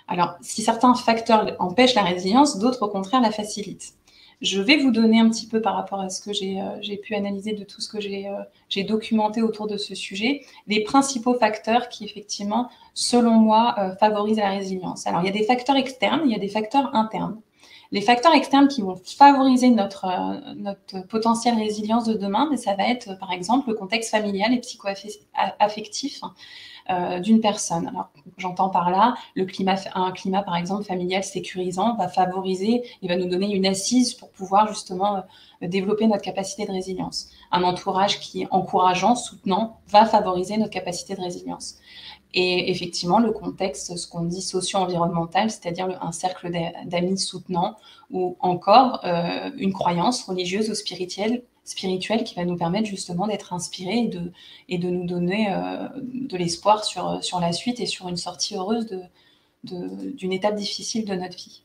Alors, si certains facteurs empêchent la résilience, d'autres, au contraire, la facilitent. Je vais vous donner un petit peu par rapport à ce que j'ai pu analyser de tout ce que j'ai documenté autour de ce sujet, les principaux facteurs qui, effectivement, selon moi, favorisent la résilience. Alors, il y a des facteurs externes, il y a des facteurs internes. Les facteurs externes qui vont favoriser notre potentielle résilience de demain, ça va être, par exemple, le contexte familial et psycho-affectif d'une personne. Alors, j'entends par là, un climat, par exemple, familial sécurisant va favoriser, il va nous donner une assise pour pouvoir justement développer notre capacité de résilience. Un entourage qui est encourageant, soutenant, va favoriser notre capacité de résilience. Et effectivement, le contexte, ce qu'on dit socio-environnemental, c'est-à-dire un cercle d'amis soutenants ou encore une croyance religieuse ou spirituelle spirituel qui va nous permettre justement d'être inspirés et de nous donner de l'espoir sur la suite et sur une sortie heureuse d'une étape difficile de notre vie.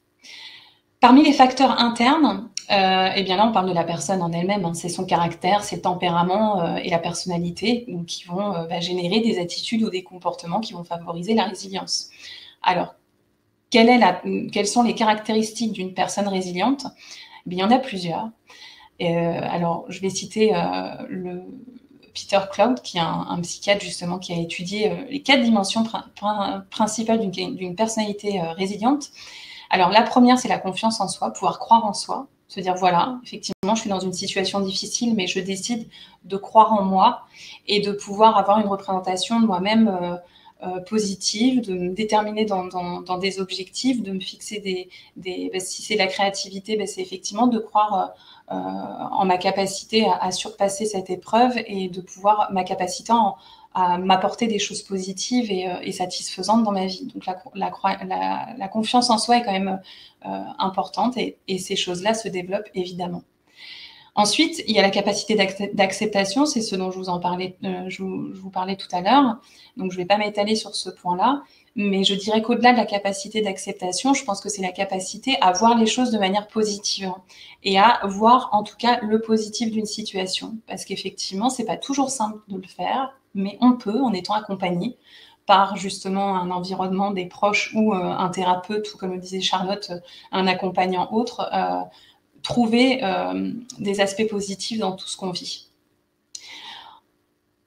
Parmi les facteurs internes, eh bien là, on parle de la personne en elle-même. Hein. C'est son caractère, ses tempéraments et la personnalité donc, qui vont générer des attitudes ou des comportements qui vont favoriser la résilience. Alors, quelles sont les caractéristiques d'une personne résiliente? Eh bien, il y en a plusieurs. Alors, je vais citer le Peter Cloud, qui est un psychiatre justement qui a étudié les 4 dimensions principales d'une personnalité résiliente. Alors, la première, c'est la confiance en soi, pouvoir croire en soi, se dire, voilà, effectivement, je suis dans une situation difficile, mais je décide de croire en moi et de pouvoir avoir une représentation de moi-même positive, de me déterminer dans des objectifs, de me fixer si c'est la créativité, c'est effectivement de croire en ma capacité à surpasser cette épreuve et de pouvoir, ma capacité à m'apporter des choses positives et satisfaisantes dans ma vie. Donc la confiance en soi est quand même importante et ces choses-là se développent évidemment. Ensuite, il y a la capacité d'acceptation, c'est ce dont je vous parlais tout à l'heure. Donc je ne vais pas m'étaler sur ce point-là, mais je dirais qu'au-delà de la capacité d'acceptation, je pense que c'est la capacité à voir les choses de manière positive et à voir en tout cas le positif d'une situation. Parce qu'effectivement, ce n'est pas toujours simple de le faire, mais on peut, en étant accompagné par justement un environnement, des proches ou un thérapeute, ou comme le disait Charlotte, un accompagnant autre, trouver des aspects positifs dans tout ce qu'on vit.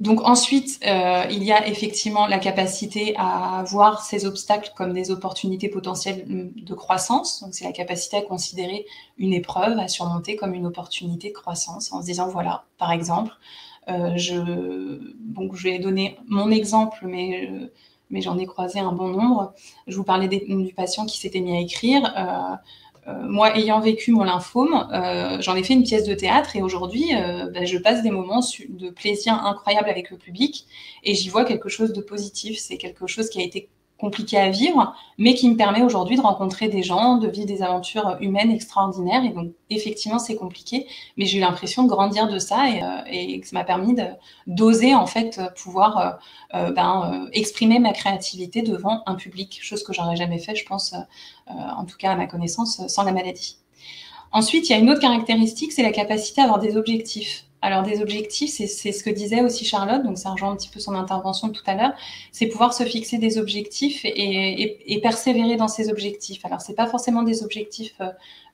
Donc ensuite, il y a effectivement la capacité à voir ces obstacles comme des opportunités potentielles de croissance. Donc c'est la capacité à considérer une épreuve à surmonter comme une opportunité de croissance en se disant, voilà, par exemple, je vais donner mon exemple, mais j'en ai croisé un bon nombre. Je vous parlais du patient qui s'était mis à écrire. Moi, ayant vécu mon lymphome, j'en ai fait une pièce de théâtre et aujourd'hui, je passe des moments de plaisir incroyable avec le public et j'y vois quelque chose de positif. C'est quelque chose qui a été compliqué à vivre, mais qui me permet aujourd'hui de rencontrer des gens, de vivre des aventures humaines extraordinaires. Et donc, effectivement, c'est compliqué, mais j'ai eu l'impression de grandir de ça et que ça m'a permis d'oser, en fait, pouvoir exprimer ma créativité devant un public, chose que j'aurais jamais fait, je pense, en tout cas à ma connaissance, sans la maladie. Ensuite, il y a une autre caractéristique, c'est la capacité à avoir des objectifs. Alors, des objectifs, c'est ce que disait aussi Charlotte, donc ça rejoint un petit peu son intervention de tout à l'heure, c'est pouvoir se fixer des objectifs et persévérer dans ces objectifs. Alors, c'est pas forcément des objectifs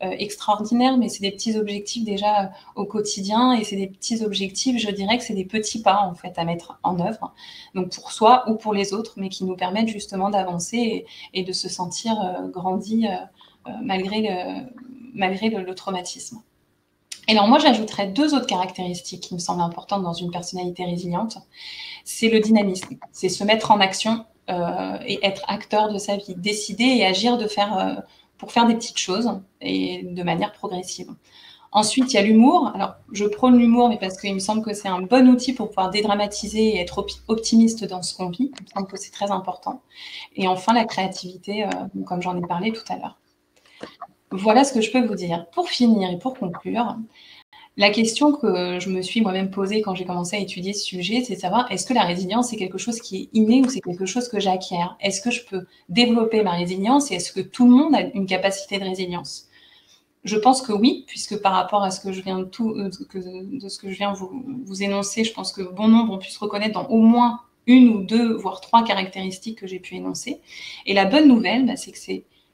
extraordinaires, mais c'est des petits objectifs déjà au quotidien et c'est des petits objectifs, je dirais que c'est des petits pas, en fait, à mettre en œuvre, donc pour soi ou pour les autres, mais qui nous permettent justement d'avancer et de se sentir grandi malgré le traumatisme. Et alors moi, j'ajouterais 2 autres caractéristiques qui me semblent importantes dans une personnalité résiliente. C'est le dynamisme, c'est se mettre en action et être acteur de sa vie, décider et agir pour faire des petites choses et de manière progressive. Ensuite, il y a l'humour. Alors, je prône l'humour, mais parce qu'il me semble que c'est un bon outil pour pouvoir dédramatiser et être optimiste dans ce qu'on vit. Il me semble que c'est très important. Et enfin, la créativité, comme j'en ai parlé tout à l'heure. Voilà ce que je peux vous dire. Pour finir et pour conclure, la question que je me suis moi-même posée quand j'ai commencé à étudier ce sujet, c'est de savoir est-ce que la résilience, c'est quelque chose qui est inné ou c'est quelque chose que j'acquiers? Est-ce que je peux développer ma résilience et est-ce que tout le monde a une capacité de résilience? Je pense que oui, puisque par rapport à ce que je viens vous énoncer, je pense que bon nombre ont pu se reconnaître dans au moins 1 ou 2, voire 3 caractéristiques que j'ai pu énoncer. Et la bonne nouvelle, c'est que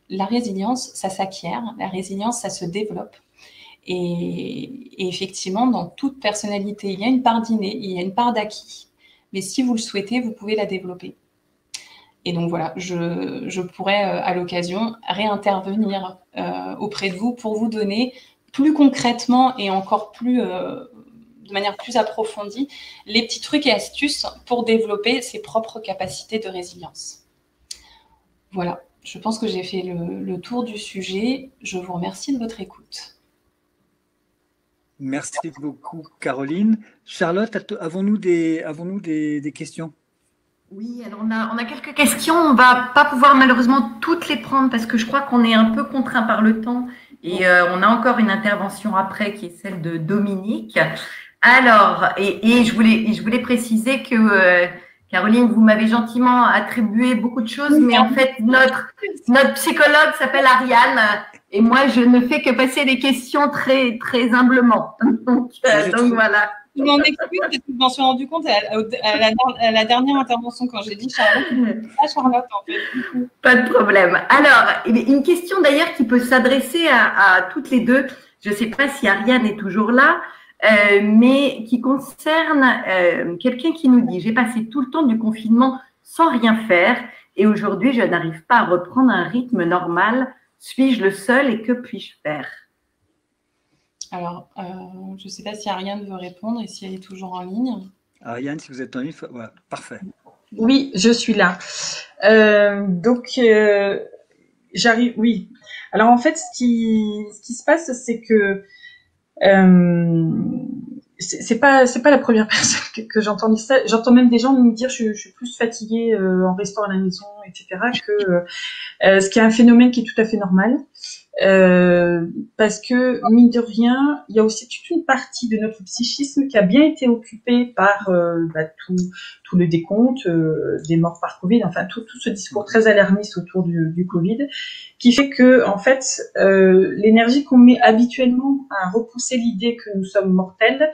la résilience, ça s'acquiert, la résilience, ça se développe. Et effectivement, dans toute personnalité, il y a une part d'inné, il y a une part d'acquis. Mais si vous le souhaitez, vous pouvez la développer. Et donc voilà, je pourrais à l'occasion réintervenir auprès de vous pour vous donner plus concrètement et encore plus, de manière plus approfondie, les petits trucs et astuces pour développer ses propres capacités de résilience. Voilà. Je pense que j'ai fait le tour du sujet. Je vous remercie de votre écoute. Merci beaucoup, Caroline. Charlotte, avons-nous des questions? Oui, alors on a quelques questions. On ne va pas pouvoir malheureusement toutes les prendre parce que je crois qu'on est un peu contraint par le temps Et on a encore une intervention après qui est celle de Dominique. Alors, et je voulais préciser que Caroline, vous m'avez gentiment attribué beaucoup de choses, mais en fait, notre psychologue s'appelle Ariane, et moi, je ne fais que passer les questions très, très humblement. Donc voilà. Je m'en excuse, je m'en suis rendu compte à la dernière intervention quand j'ai dit Charlotte. Pas Charlotte, en fait. Pas de problème. Alors, une question d'ailleurs qui peut s'adresser à toutes les deux. Je ne sais pas si Ariane est toujours là. Mais qui concerne quelqu'un qui nous dit « J'ai passé tout le temps du confinement sans rien faire et aujourd'hui, je n'arrive pas à reprendre un rythme normal. Suis-je le seul et que puis-je faire ?» Alors, je ne sais pas si Ariane veut répondre et si elle est toujours en ligne. Ariane, si vous êtes en ligne, ouais, parfait. Oui, je suis là. J'arrive, oui. Alors en fait, ce qui se passe, c'est que c'est pas la première personne que j'entends dire ça. J'entends même des gens me dire je suis plus fatiguée en restant à la maison, etc. que ce qui est un phénomène qui est tout à fait normal. Parce que mine de rien, il y a aussi toute une partie de notre psychisme qui a bien été occupée par tout le décompte des morts par Covid, enfin tout ce discours très alarmiste autour du Covid, qui fait que en fait l'énergie qu'on met habituellement à repousser l'idée que nous sommes mortels,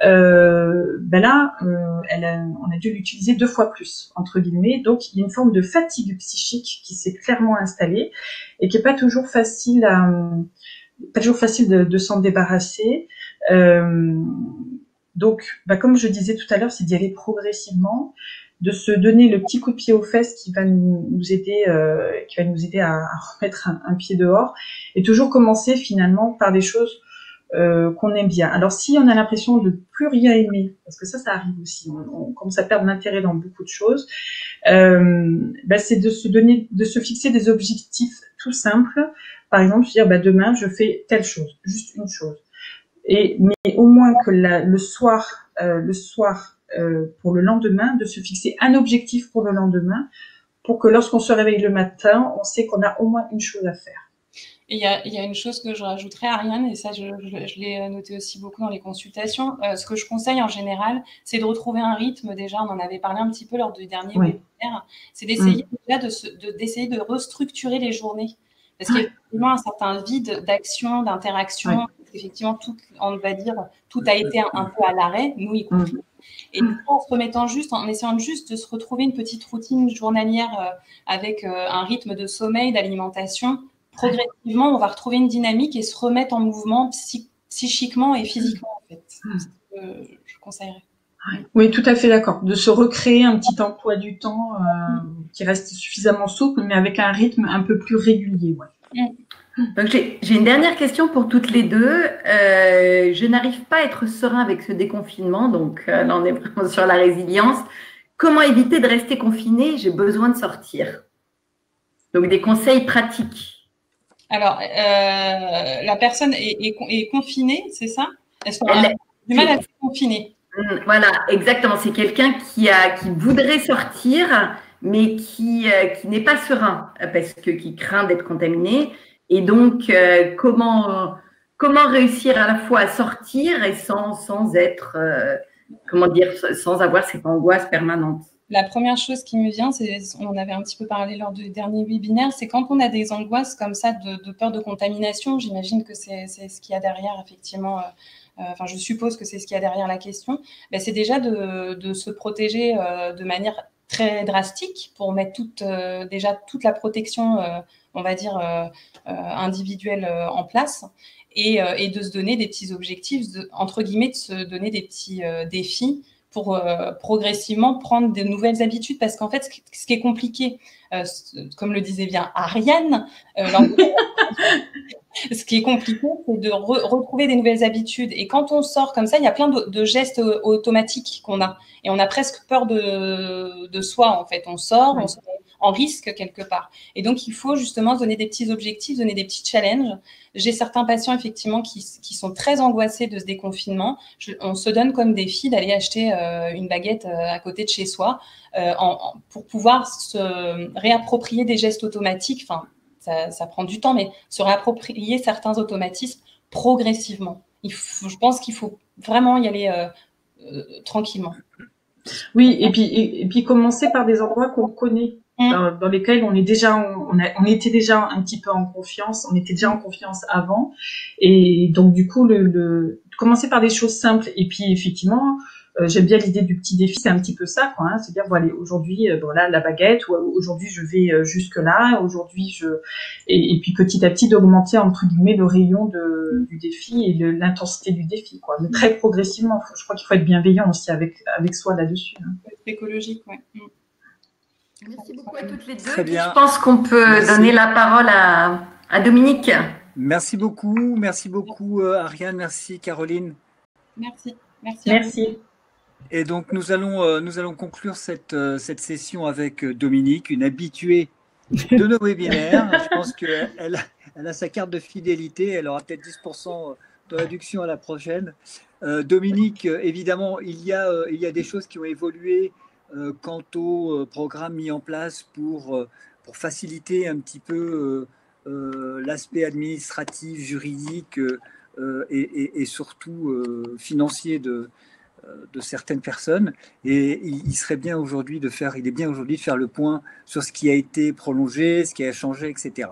on a dû l'utiliser 2 fois plus entre guillemets. Donc il y a une forme de fatigue psychique qui s'est clairement installée et qui est pas toujours facile de s'en débarrasser. Donc, comme je disais tout à l'heure, c'est d'y aller progressivement, de se donner le petit coup de pied aux fesses qui va nous aider à remettre un pied dehors, et toujours commencer finalement par des choses qu'on aime bien. Alors, si on a l'impression de plus rien aimer, parce que ça arrive aussi, on commence à perdre l'intérêt dans beaucoup de choses, c'est de se fixer des objectifs tout simples. Par exemple, dire demain je fais telle chose, juste une chose. Mais au moins que le soir pour le lendemain, de se fixer un objectif pour le lendemain, pour que lorsqu'on se réveille le matin, on sait qu'on a au moins une chose à faire. Et il y a une chose que je rajouterais, Ariane, et ça je l'ai noté aussi beaucoup dans les consultations. Ce que je conseille en général, c'est de retrouver un rythme. Déjà, on en avait parlé un petit peu lors du dernier webinaire. C'est d'essayer déjà d'essayer de restructurer les journées. Parce qu'il y a effectivement un certain vide d'action, d'interaction. Effectivement, tout a été un peu à l'arrêt, nous y compris. Et en essayant juste de se retrouver une petite routine journalière avec un rythme de sommeil, d'alimentation, progressivement, on va retrouver une dynamique et se remettre en mouvement psychiquement et physiquement, en fait. C'est ce que je conseillerais. Oui, tout à fait d'accord. De se recréer un petit emploi du temps qui reste suffisamment souple, mais avec un rythme un peu plus régulier. Donc, j'ai une dernière question pour toutes les deux. Je n'arrive pas à être serein avec ce déconfinement, donc là, on est vraiment sur la résilience. Comment éviter de rester confiné? J'ai besoin de sortir. Donc, des conseils pratiques. Alors, la personne est confinée, c'est ça? Est-ce qu'on a du mal à être confinée? Voilà, exactement. C'est quelqu'un qui voudrait sortir, mais qui n'est pas serein parce qui craint d'être contaminé. Et donc, comment réussir à la fois à sortir et sans être, sans avoir cette angoisse permanente? La première chose qui me vient, on en avait un petit peu parlé lors du dernier webinaire, c'est quand on a des angoisses comme ça de peur de contamination, j'imagine que c'est ce qu'il y a derrière, effectivement. Je suppose que c'est ce qu'il y a derrière la question. C'est déjà de se protéger de manière très drastique pour mettre déjà toute la protection, on va dire, individuelle en place et de se donner des petits objectifs, entre guillemets, de se donner des petits défis pour progressivement prendre de nouvelles habitudes. Parce qu'en fait, ce qui est compliqué, comme le disait bien Ariane, ce qui est compliqué, c'est de retrouver des nouvelles habitudes. Et quand on sort comme ça, il y a plein de gestes automatiques qu'on a. Et on a presque peur de soi, en fait. On sort, on se met en risque quelque part. Et donc, il faut justement se donner des petits objectifs, donner des petits challenges. J'ai certains patients, effectivement, qui sont très angoissés de ce déconfinement. On se donne comme défi d'aller acheter une baguette à côté de chez soi pour pouvoir se réapproprier des gestes automatiques. Enfin, ça prend du temps, mais se réapproprier certains automatismes progressivement. Je pense qu'il faut vraiment y aller tranquillement. Oui, et puis commencer par des endroits qu'on connaît, dans lesquels on était déjà un petit peu en confiance, on était déjà en confiance avant, et donc du coup commencer par des choses simples, et puis effectivement j'aime bien l'idée du petit défi, c'est un petit peu ça, quoi, hein, c'est dire bon allez, aujourd'hui là la baguette, ou aujourd'hui je vais jusque là, aujourd'hui et puis petit à petit d'augmenter entre guillemets le rayon du défi et l'intensité du défi, quoi, mais très progressivement. Je crois qu'il faut être bienveillant aussi avec soi là-dessus, hein. Écologique, ouais. Merci beaucoup à toutes les deux. Très bien. Je pense qu'on peut donner la parole à Dominique. Merci beaucoup Ariane, merci Caroline. Merci. Et donc nous allons conclure cette session avec Dominique, une habituée de nos webinaires. Je pense qu'elle a sa carte de fidélité, elle aura peut-être 10% de réduction à la prochaine. Dominique, évidemment, il y a des choses qui ont évolué quant au programme mis en place pour faciliter un petit peu l'aspect administratif, juridique et surtout financier de certaines personnes, et il est bien aujourd'hui de faire le point sur ce qui a été prolongé, ce qui a changé, etc.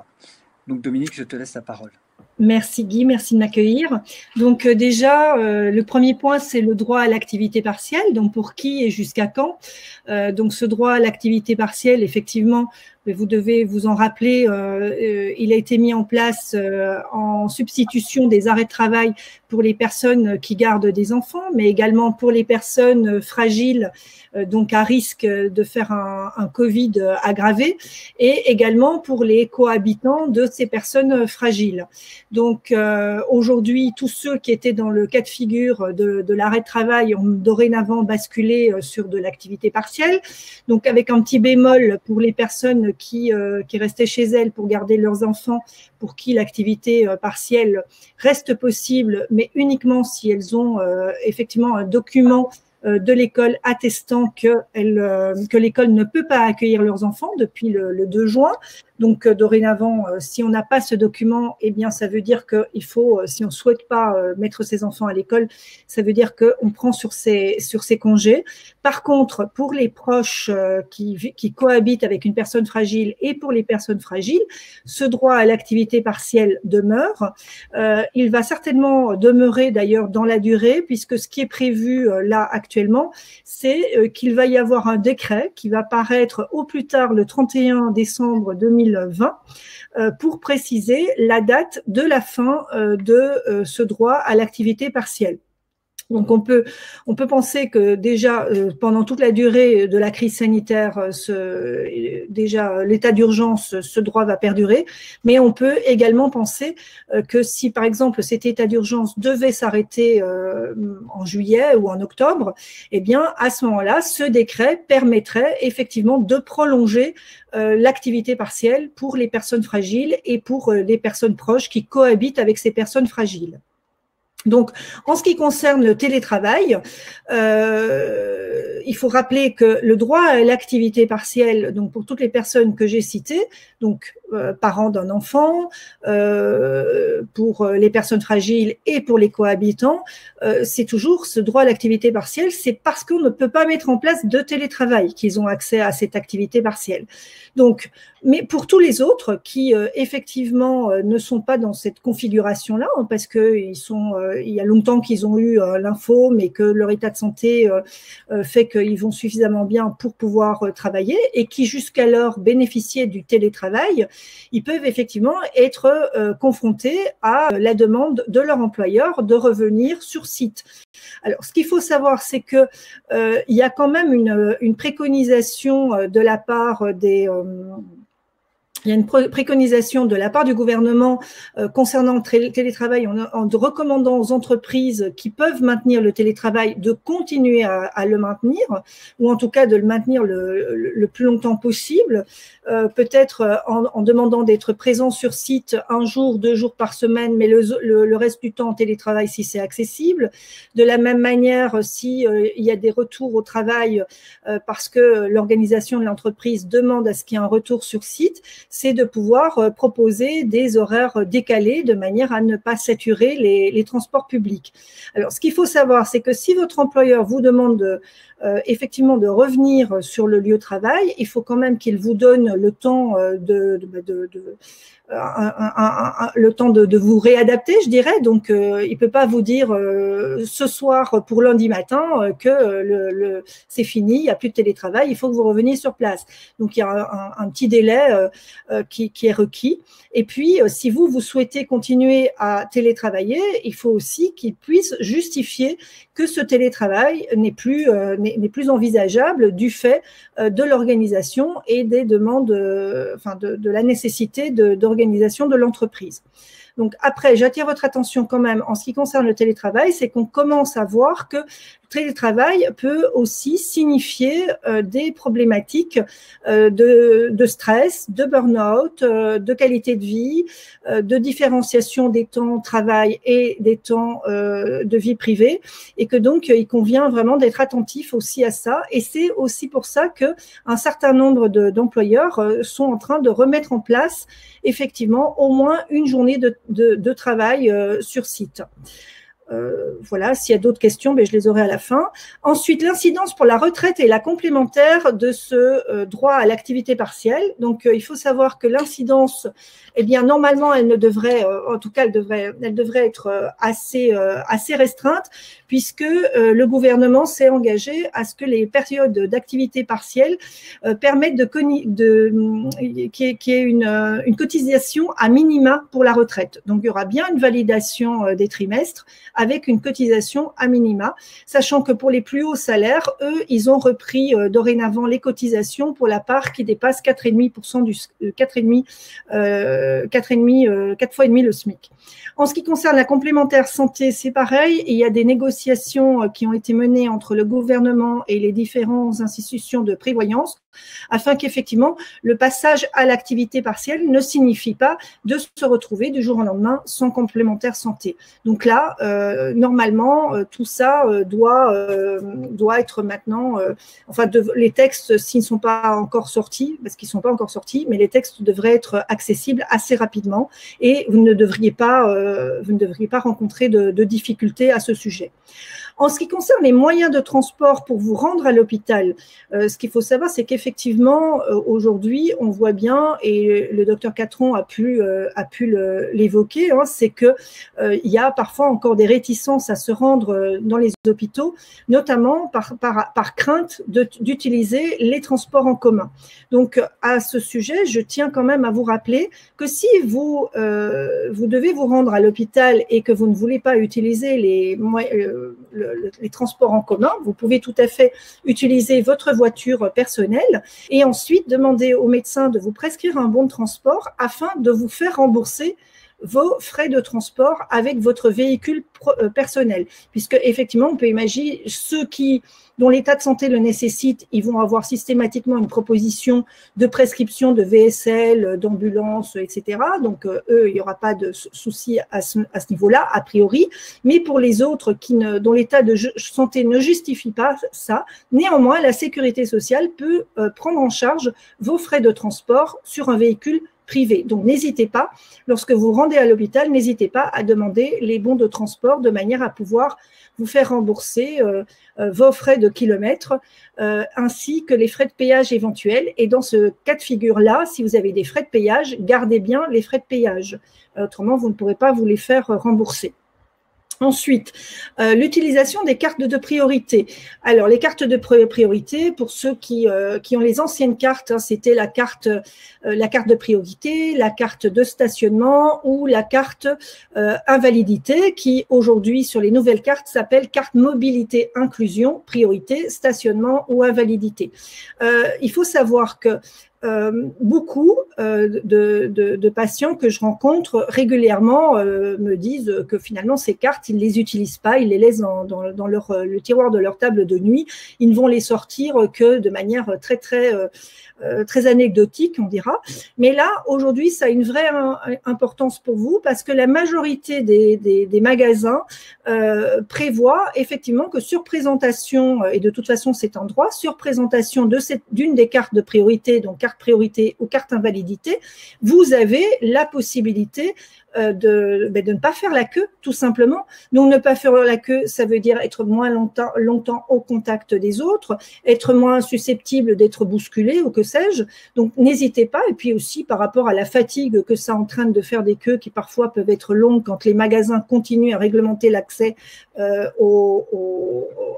Donc Dominique, je te laisse la parole. Merci Guy, merci de m'accueillir. Donc déjà, le premier point, c'est le droit à l'activité partielle. Donc pour qui et jusqu'à quand? Donc ce droit à l'activité partielle, effectivement, vous devez vous en rappeler, il a été mis en place en substitution des arrêts de travail pour les personnes qui gardent des enfants, mais également pour les personnes fragiles, donc à risque de faire un Covid aggravé, et également pour les cohabitants de ces personnes fragiles. Donc aujourd'hui, tous ceux qui étaient dans le cas de figure de l'arrêt de travail ont dorénavant basculé sur de l'activité partielle. Donc avec un petit bémol pour les personnes qui restaient chez elles pour garder leurs enfants, pour qui l'activité partielle reste possible, mais uniquement si elles ont effectivement un document de l'école attestant que l'école ne peut pas accueillir leurs enfants depuis le 2 juin. Donc, dorénavant, si on n'a pas ce document, eh bien, ça veut dire qu'il faut, si on souhaite pas mettre ses enfants à l'école, ça veut dire qu'on prend sur ses congés. Par contre, pour les proches qui cohabitent avec une personne fragile et pour les personnes fragiles, ce droit à l'activité partielle demeure. Il va certainement demeurer d'ailleurs dans la durée, puisque ce qui est prévu là actuellement, c'est qu'il va y avoir un décret qui va paraître au plus tard le 31 décembre 2020 pour préciser la date de la fin de ce droit à l'activité partielle. Donc on peut penser que déjà pendant toute la durée de la crise sanitaire, déjà l'état d'urgence, ce droit va perdurer, mais on peut également penser que si par exemple cet état d'urgence devait s'arrêter en juillet ou en octobre, eh bien à ce moment-là, ce décret permettrait effectivement de prolonger l'activité partielle pour les personnes fragiles et pour les personnes proches qui cohabitent avec ces personnes fragiles. Donc, en ce qui concerne le télétravail, il faut rappeler que le droit à l'activité partielle, donc pour toutes les personnes que j'ai citées, donc parents d'un enfant, pour les personnes fragiles et pour les cohabitants, c'est toujours ce droit à l'activité partielle, c'est parce qu'on ne peut pas mettre en place de télétravail qu'ils ont accès à cette activité partielle. Donc, mais pour tous les autres qui effectivement ne sont pas dans cette configuration-là, parce que il y a longtemps qu'ils ont eu l'info, mais que leur état de santé fait qu'ils vont suffisamment bien pour pouvoir travailler et qui jusqu'alors bénéficiaient du télétravail, ils peuvent effectivement être confrontés à la demande de leur employeur de revenir sur site. Alors, ce qu'il faut savoir, c'est que il y a quand même une préconisation de la part il y a une préconisation de la part du gouvernement concernant le télétravail en recommandant aux entreprises qui peuvent maintenir le télétravail de continuer à le maintenir, ou en tout cas de le maintenir le plus longtemps possible, peut-être en demandant d'être présent sur site 1 jour, 2 jours par semaine, mais le reste du temps en télétravail si c'est accessible. De la même manière, si il y a des retours au travail parce que l'organisation de l'entreprise demande à ce qu'il y ait un retour sur site, c'est de pouvoir proposer des horaires décalés de manière à ne pas saturer les transports publics. Alors, ce qu'il faut savoir, c'est que si votre employeur vous demande effectivement de revenir sur le lieu de travail, il faut quand même qu'il vous donne le temps le temps de vous réadapter, je dirais. Donc, il peut pas vous dire ce soir pour lundi matin que c'est fini, il n'y a plus de télétravail, il faut que vous reveniez sur place. Donc, il y a un petit délai qui est requis. Et puis, si vous souhaitez continuer à télétravailler, il faut aussi qu'il puisse justifier que ce télétravail n'est plus envisageable du fait de l'organisation et des demandes, de la nécessité d'organisation de l'entreprise. Donc après, j'attire votre attention quand même en ce qui concerne le télétravail, c'est qu'on commence à voir que le télétravail peut aussi signifier des problématiques de stress, de burn-out, de qualité de vie, de différenciation des temps de travail et des temps de vie privée, et que donc il convient vraiment d'être attentif aussi à ça. Et c'est aussi pour ça que un certain nombre d'employeurs sont en train de remettre en place effectivement au moins une journée de travail sur site. Voilà, s'il y a d'autres questions, je les aurai à la fin. Ensuite, l'incidence pour la retraite et la complémentaire de ce droit à l'activité partielle. Donc, il faut savoir que l'incidence, normalement, elle ne devrait, en tout cas, elle devrait être assez restreinte, puisque le gouvernement s'est engagé à ce que les périodes d'activité partielle permettent qu'il y ait une cotisation à minima pour la retraite. Donc, il y aura bien une validation des trimestres avec une cotisation à minima, sachant que pour les plus hauts salaires, eux, ils ont repris dorénavant les cotisations pour la part qui dépasse 4,5% 4 fois et demi le SMIC. En ce qui concerne la complémentaire santé, c'est pareil. Il y a des négociations qui ont été menées entre le gouvernement et les différentes institutions de prévoyance afin qu'effectivement le passage à l'activité partielle ne signifie pas de se retrouver du jour au lendemain sans complémentaire santé. Donc là, normalement, tout ça doit être maintenant, les textes, s'ils ne sont pas encore sortis, parce qu'ils ne sont pas encore sortis, mais les textes devraient être accessibles assez rapidement et vous ne devriez pas rencontrer de difficultés à ce sujet. En ce qui concerne les moyens de transport pour vous rendre à l'hôpital, ce qu'il faut savoir, c'est qu'effectivement, aujourd'hui, on voit bien, et le docteur Catron a pu l'évoquer, c'est que il y a parfois encore des réticences à se rendre dans les hôpitaux, notamment par crainte d'utiliser les transports en commun. Donc, à ce sujet, je tiens quand même à vous rappeler que si vous devez vous rendre à l'hôpital et que vous ne voulez pas utiliser les transports en commun, vous pouvez tout à fait utiliser votre voiture personnelle et ensuite demander au médecin de vous prescrire un bon de transport afin de vous faire rembourser vos frais de transport avec votre véhicule personnel. Puisque effectivement, on peut imaginer ceux dont l'état de santé le nécessite, ils vont avoir systématiquement une proposition de prescription de VSL, d'ambulance, etc. Donc, eux, il n'y aura pas de souci à ce niveau-là, a priori. Mais pour les autres dont l'état de santé ne justifie pas ça, néanmoins, la sécurité sociale peut prendre en charge vos frais de transport sur un véhicule privé. Donc, n'hésitez pas, lorsque vous rendez à l'hôpital, n'hésitez pas à demander les bons de transport de manière à pouvoir vous faire rembourser vos frais de kilomètres ainsi que les frais de péage éventuels. Et dans ce cas de figure-là, si vous avez des frais de péage, gardez bien les frais de péage. Autrement, vous ne pourrez pas vous les faire rembourser. Ensuite, l'utilisation des cartes de priorité. Alors, les cartes de priorité, pour ceux qui ont les anciennes cartes, c'était la carte de priorité, la carte de stationnement ou la carte invalidité, qui aujourd'hui, sur les nouvelles cartes, s'appelle carte mobilité inclusion, priorité, stationnement ou invalidité. Il faut savoir que beaucoup de patients que je rencontre régulièrement me disent que finalement ces cartes, ils ne les utilisent pas, ils les laissent dans le tiroir de leur table de nuit, ils ne vont les sortir que de manière très anecdotique, on dira. Mais là, aujourd'hui, ça a une vraie importance pour vous parce que la majorité des magasins prévoient effectivement que sur présentation, et de toute façon c'est un droit, sur présentation d'une des cartes de priorité, donc carte carte priorité ou carte invalidité, vous avez la possibilité de ne pas faire la queue, tout simplement. Donc, ne pas faire la queue, ça veut dire être moins longtemps au contact des autres, être moins susceptible d'être bousculé ou que sais-je. Donc, n'hésitez pas. Et puis aussi, par rapport à la fatigue que ça entraîne de faire des queues qui parfois peuvent être longues quand les magasins continuent à réglementer l'accès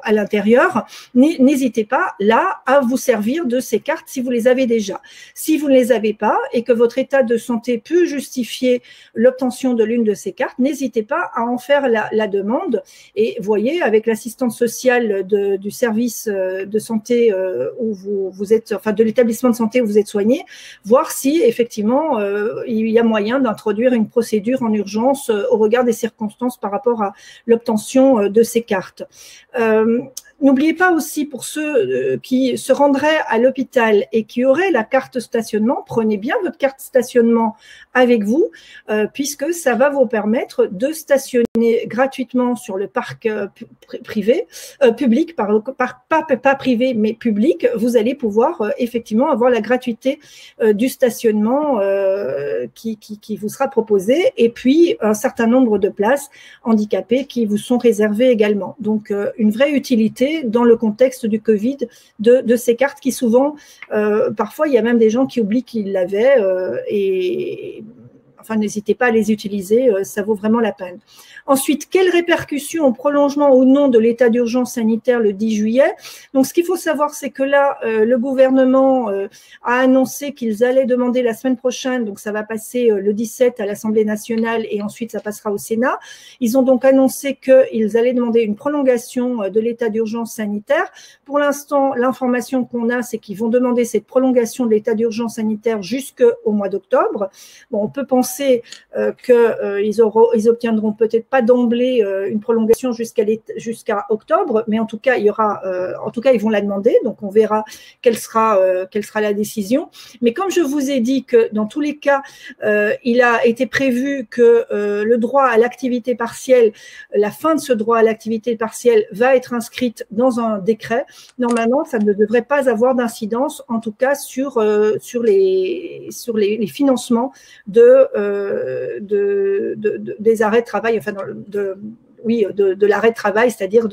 à l'intérieur, n'hésitez pas là à vous servir de ces cartes si vous les avez déjà. Si vous ne les avez pas et que votre état de santé peut justifier l'obtention de l'une de ces cartes, n'hésitez pas à en faire la demande. Et voyez, avec l'assistante sociale du service de santé où vous êtes, enfin de l'établissement de santé où vous êtes soigné, voir si effectivement il y a moyen d'introduire une procédure en urgence au regard des circonstances par rapport à l'obtention de ces cartes. N'oubliez pas aussi, pour ceux qui se rendraient à l'hôpital et qui auraient la carte stationnement, prenez bien votre carte stationnement avec vous, puisque ça va vous permettre de stationner gratuitement sur le parc public, pas privé, mais public. Vous allez pouvoir effectivement avoir la gratuité du stationnement qui vous sera proposé, et puis un certain nombre de places handicapées qui vous sont réservées également. Donc, une vraie utilité dans le contexte du Covid de ces cartes qui souvent, parfois, il y a même des gens qui oublient qu'ils l'avaient et enfin, n'hésitez pas à les utiliser, ça vaut vraiment la peine. Ensuite, quelles répercussions au prolongement ou non de l'état d'urgence sanitaire le 10 juillet? Donc, ce qu'il faut savoir, c'est que là, le gouvernement a annoncé qu'ils allaient demander la semaine prochaine, donc ça va passer le 17 à l'Assemblée nationale et ensuite ça passera au Sénat. Ils ont donc annoncé qu'ils allaient demander une prolongation de l'état d'urgence sanitaire. Pour l'instant, l'information qu'on a, c'est qu'ils vont demander cette prolongation de l'état d'urgence sanitaire jusqu'au mois d'octobre. Bon, on peut penser qu'ils obtiendront peut-être pas d'emblée une prolongation jusqu'à octobre, mais en tout cas, il y aura, ils vont la demander, donc on verra quelle sera la décision. Mais comme je vous ai dit que dans tous les cas, il a été prévu que le droit à l'activité partielle, la fin de ce droit à l'activité partielle va être inscrite dans un décret. Normalement, ça ne devrait pas avoir d'incidence, en tout cas sur les financements des arrêts de travail, enfin de l'arrêt de travail, c'est-à-dire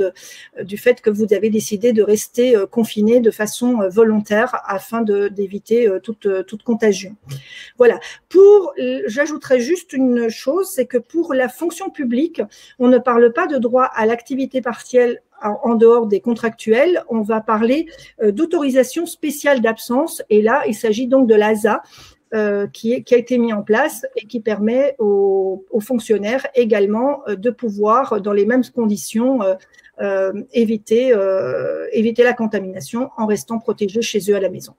du fait que vous avez décidé de rester confiné de façon volontaire afin d'éviter toute contagion. Voilà. J'ajouterais juste une chose, c'est que pour la fonction publique, on ne parle pas de droit à l'activité partielle en dehors des contractuels, on va parler d'autorisation spéciale d'absence, et là, il s'agit donc de l'ASA, qui a été mis en place et qui permet aux fonctionnaires également de pouvoir, dans les mêmes conditions, éviter la contamination en restant protégés chez eux à la maison.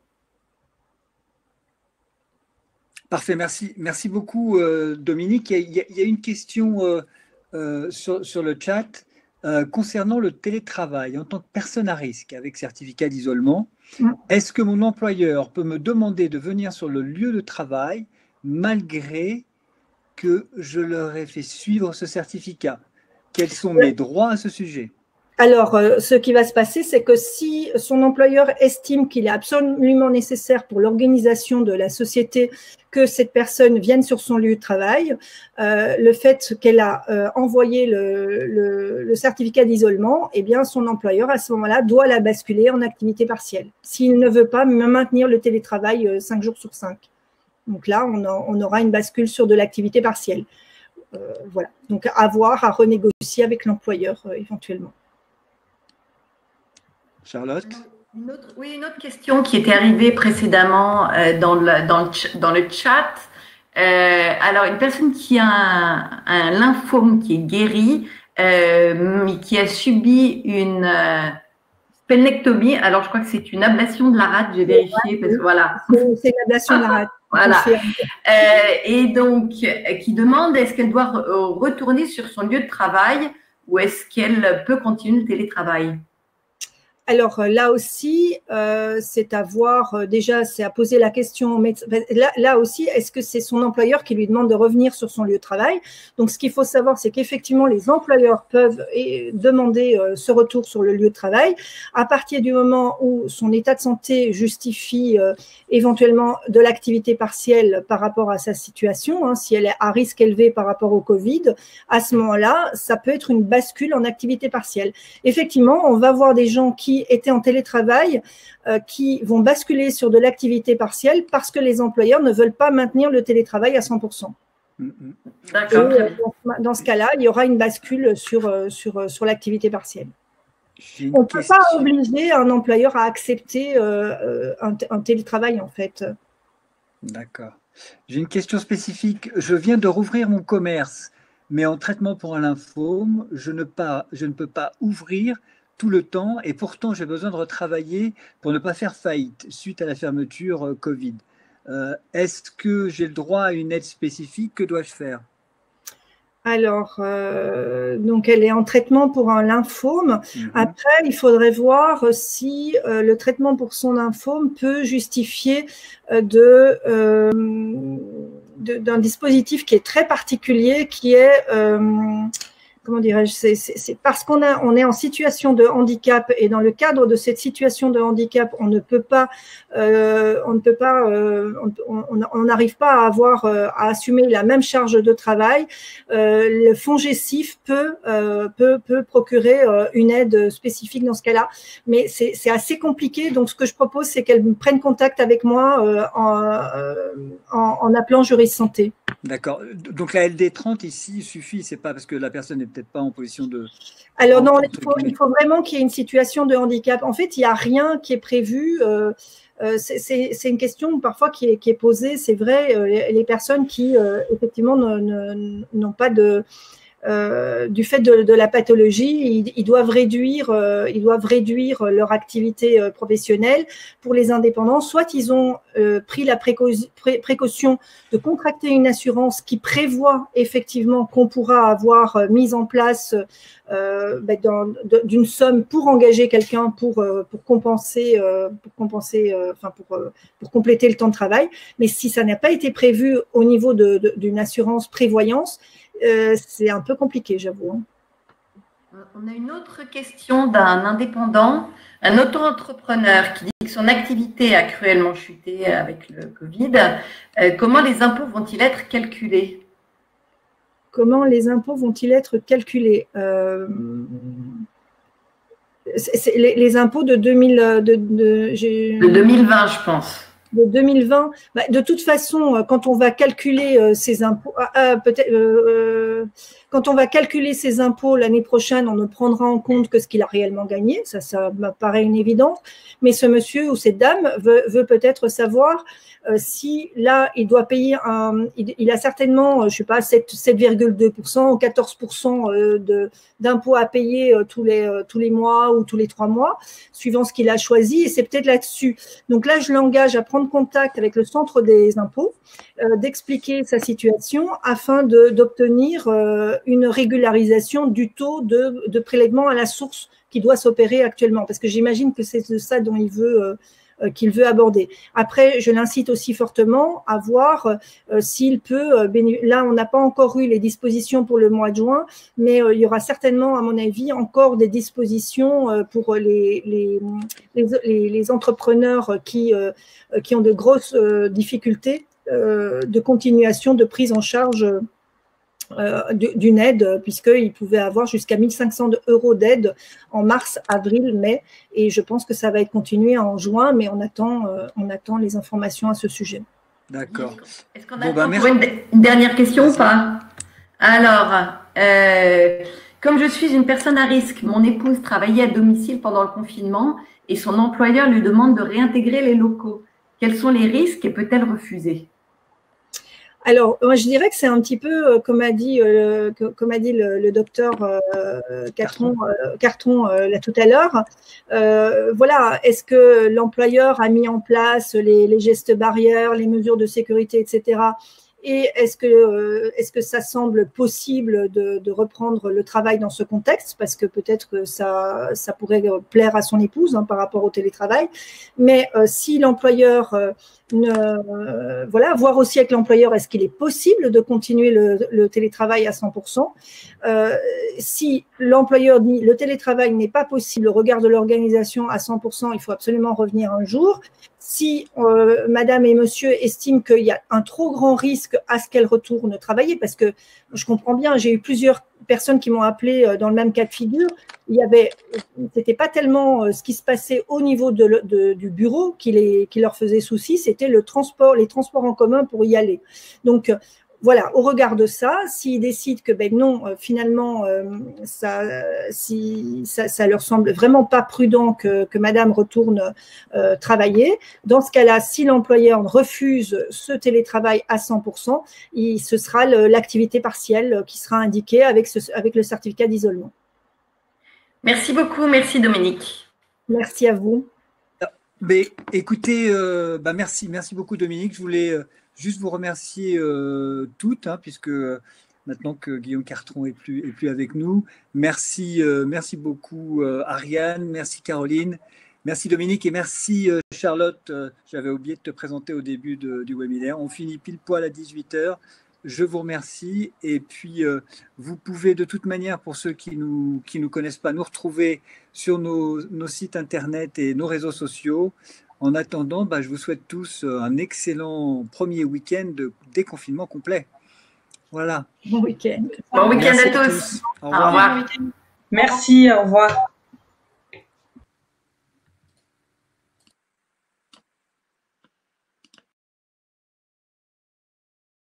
Parfait, merci beaucoup Dominique. Il y a une question sur le chat concernant le télétravail en tant que personne à risque avec certificat d'isolement. Est-ce que mon employeur peut me demander de venir sur le lieu de travail malgré que je leur ai fait suivre ce certificat? Quels sont mes droits à ce sujet? Alors, ce qui va se passer, c'est que si son employeur estime qu'il est absolument nécessaire pour l'organisation de la société que cette personne vienne sur son lieu de travail, le fait qu'elle a envoyé le certificat d'isolement, eh bien, son employeur, à ce moment-là, doit la basculer en activité partielle, s'il ne veut pas maintenir le télétravail 5 jours sur 5. Donc là, on aura une bascule sur de l'activité partielle. Voilà. Donc, à renégocier avec l'employeur éventuellement. Charlotte? Une autre question qui était arrivée précédemment dans le chat. Alors, une personne qui a un lymphome qui est guéri, mais qui a subi une splénectomie. Alors, je crois que c'est une ablation de la rate, j'ai vérifié, parce que voilà. C'est l'ablation de la rate. Voilà. Et donc, qui demande est-ce qu'elle doit retourner sur son lieu de travail ou est-ce qu'elle peut continuer le télétravail? Alors là aussi, c'est à voir, déjà, c'est à poser la question au médecin. Là aussi, est-ce que c'est son employeur qui lui demande de revenir sur son lieu de travail? Donc, ce qu'il faut savoir, c'est qu'effectivement, les employeurs peuvent demander ce retour sur le lieu de travail à partir du moment où son état de santé justifie éventuellement de l'activité partielle par rapport à sa situation. Hein, si elle est à risque élevé par rapport au Covid, à ce moment-là, ça peut être une bascule en activité partielle. Effectivement, on va voir des gens qui étaient en télétravail, qui vont basculer sur de l'activité partielle parce que les employeurs ne veulent pas maintenir le télétravail à 100%. D'accord. Dans ce cas-là, il y aura une bascule sur l'activité partielle. On ne peut pas obliger un employeur à accepter un télétravail, en fait. D'accord. J'ai une question spécifique. Je viens de rouvrir mon commerce, mais en traitement pour un lymphome, je ne peux pas ouvrir tout le temps et pourtant j'ai besoin de retravailler pour ne pas faire faillite suite à la fermeture Covid. Est-ce que j'ai le droit à une aide spécifique? Que dois-je faire? Alors, donc elle est en traitement pour un lymphome. Après, il faudrait voir si le traitement pour son lymphome peut justifier d'un dispositif qui est très particulier, qui est comment dirais-je, c'est parce qu'on est en situation de handicap et dans le cadre de cette situation de handicap, on n'arrive pas à avoir à assumer la même charge de travail. Le fonds GESIF peut procurer une aide spécifique dans ce cas-là, mais c'est assez compliqué. Donc, ce que je propose, c'est qu'elle prenne contact avec moi en appelant Juris Santé. D'accord. Donc la LD30 ici suffit, c'est pas parce que la personne n'est peut-être pas en position de… Alors non, il faut vraiment qu'il y ait une situation de handicap. En fait, il n'y a rien qui est prévu. C'est une question parfois qui est posée. C'est vrai, les personnes qui effectivement n'ont pas du fait de la pathologie, ils doivent réduire leur activité professionnelle. Pour les indépendants, soit ils ont pris la précaution de contracter une assurance qui prévoit effectivement qu'on pourra avoir mis en place d'une somme pour engager quelqu'un pour compléter le temps de travail. Mais si ça n'a pas été prévu au niveau d'une assurance prévoyance, c'est un peu compliqué, j'avoue. On a une autre question d'un indépendant, un auto-entrepreneur qui dit que son activité a cruellement chuté avec le Covid. Comment les impôts vont-ils être calculés? Comment les impôts vont-ils être calculés? Les impôts de 2020, je pense. De 2020, de toute façon, quand on va calculer ces impôts, quand on va calculer ces impôts l'année prochaine, on ne prendra en compte que ce qu'il a réellement gagné. Ça me paraît une évidence. Mais ce monsieur ou cette dame veut peut-être savoir si là, il doit payer il a certainement, je sais pas, 7,2% ou 14% d'impôts à payer tous les mois ou tous les 3 mois, suivant ce qu'il a choisi. Et c'est peut-être là-dessus. Donc là, je l'engage à prendre contact avec le centre des impôts, d'expliquer sa situation afin d'obtenir une régularisation du taux de prélèvement à la source qui doit s'opérer actuellement. Parce que j'imagine que c'est de ça dont qu'il veut aborder. Après, je l'incite aussi fortement à voir s'il peut, là on n'a pas encore eu les dispositions pour le mois de juin, mais il y aura certainement, à mon avis, encore des dispositions pour les entrepreneurs qui ont de grosses difficultés de continuation de prise en charge d'une aide, puisqu'ils pouvaient avoir jusqu'à 1 500 € d'aide en mars, avril, mai, et je pense que ça va être continué en juin, mais on attend les informations à ce sujet. D'accord. Est-ce qu'on a pour une dernière question ou pas? Alors, comme je suis une personne à risque, mon épouse travaillait à domicile pendant le confinement et son employeur lui demande de réintégrer les locaux. Quels sont les risques et peut-elle refuser? Alors, moi, je dirais que c'est un petit peu, comme a dit le docteur Carton là tout à l'heure. Voilà, est-ce que l'employeur a mis en place les gestes barrières, les mesures de sécurité, etc. et est-ce que ça semble possible de reprendre le travail dans ce contexte, parce que peut-être que ça pourrait plaire à son épouse par rapport au télétravail. Mais si l'employeur voir aussi avec l'employeur, est-ce qu'il est possible de continuer le télétravail à 100%. Si l'employeur dit le télétravail n'est pas possible au regard de l'organisation à 100%, il faut absolument revenir un jour. Si madame et monsieur estiment qu'il y a un trop grand risque à ce qu'elle retourne travailler, parce que je comprends bien, j'ai eu plusieurs personnes qui m'ont appelé dans le même cas de figure, c'était pas tellement ce qui se passait au niveau du bureau qui leur faisait souci, c'était les transports en commun pour y aller. Donc, voilà, au regard de ça, s'ils décident que finalement, ça leur semble vraiment pas prudent que madame retourne travailler, dans ce cas-là, si l'employeur refuse ce télétravail à 100%, ce sera l'activité partielle qui sera indiquée avec le certificat d'isolement. Merci beaucoup, merci Dominique. Merci à vous. Mais écoutez, merci beaucoup Dominique. Je voulais juste vous remercier toutes, puisque maintenant que Guillaume Cartron est plus avec nous. Merci beaucoup Ariane, merci Caroline, merci Dominique et merci Charlotte. J'avais oublié de te présenter au début du webinaire. On finit pile poil à 18h. Je vous remercie et puis vous pouvez de toute manière, pour ceux qui nous connaissent pas, nous retrouver sur nos sites internet et nos réseaux sociaux. En attendant, je vous souhaite tous un excellent premier week-end de déconfinement complet. Voilà. Bon week-end. Bon week-end à tous. Au revoir. Merci, au revoir.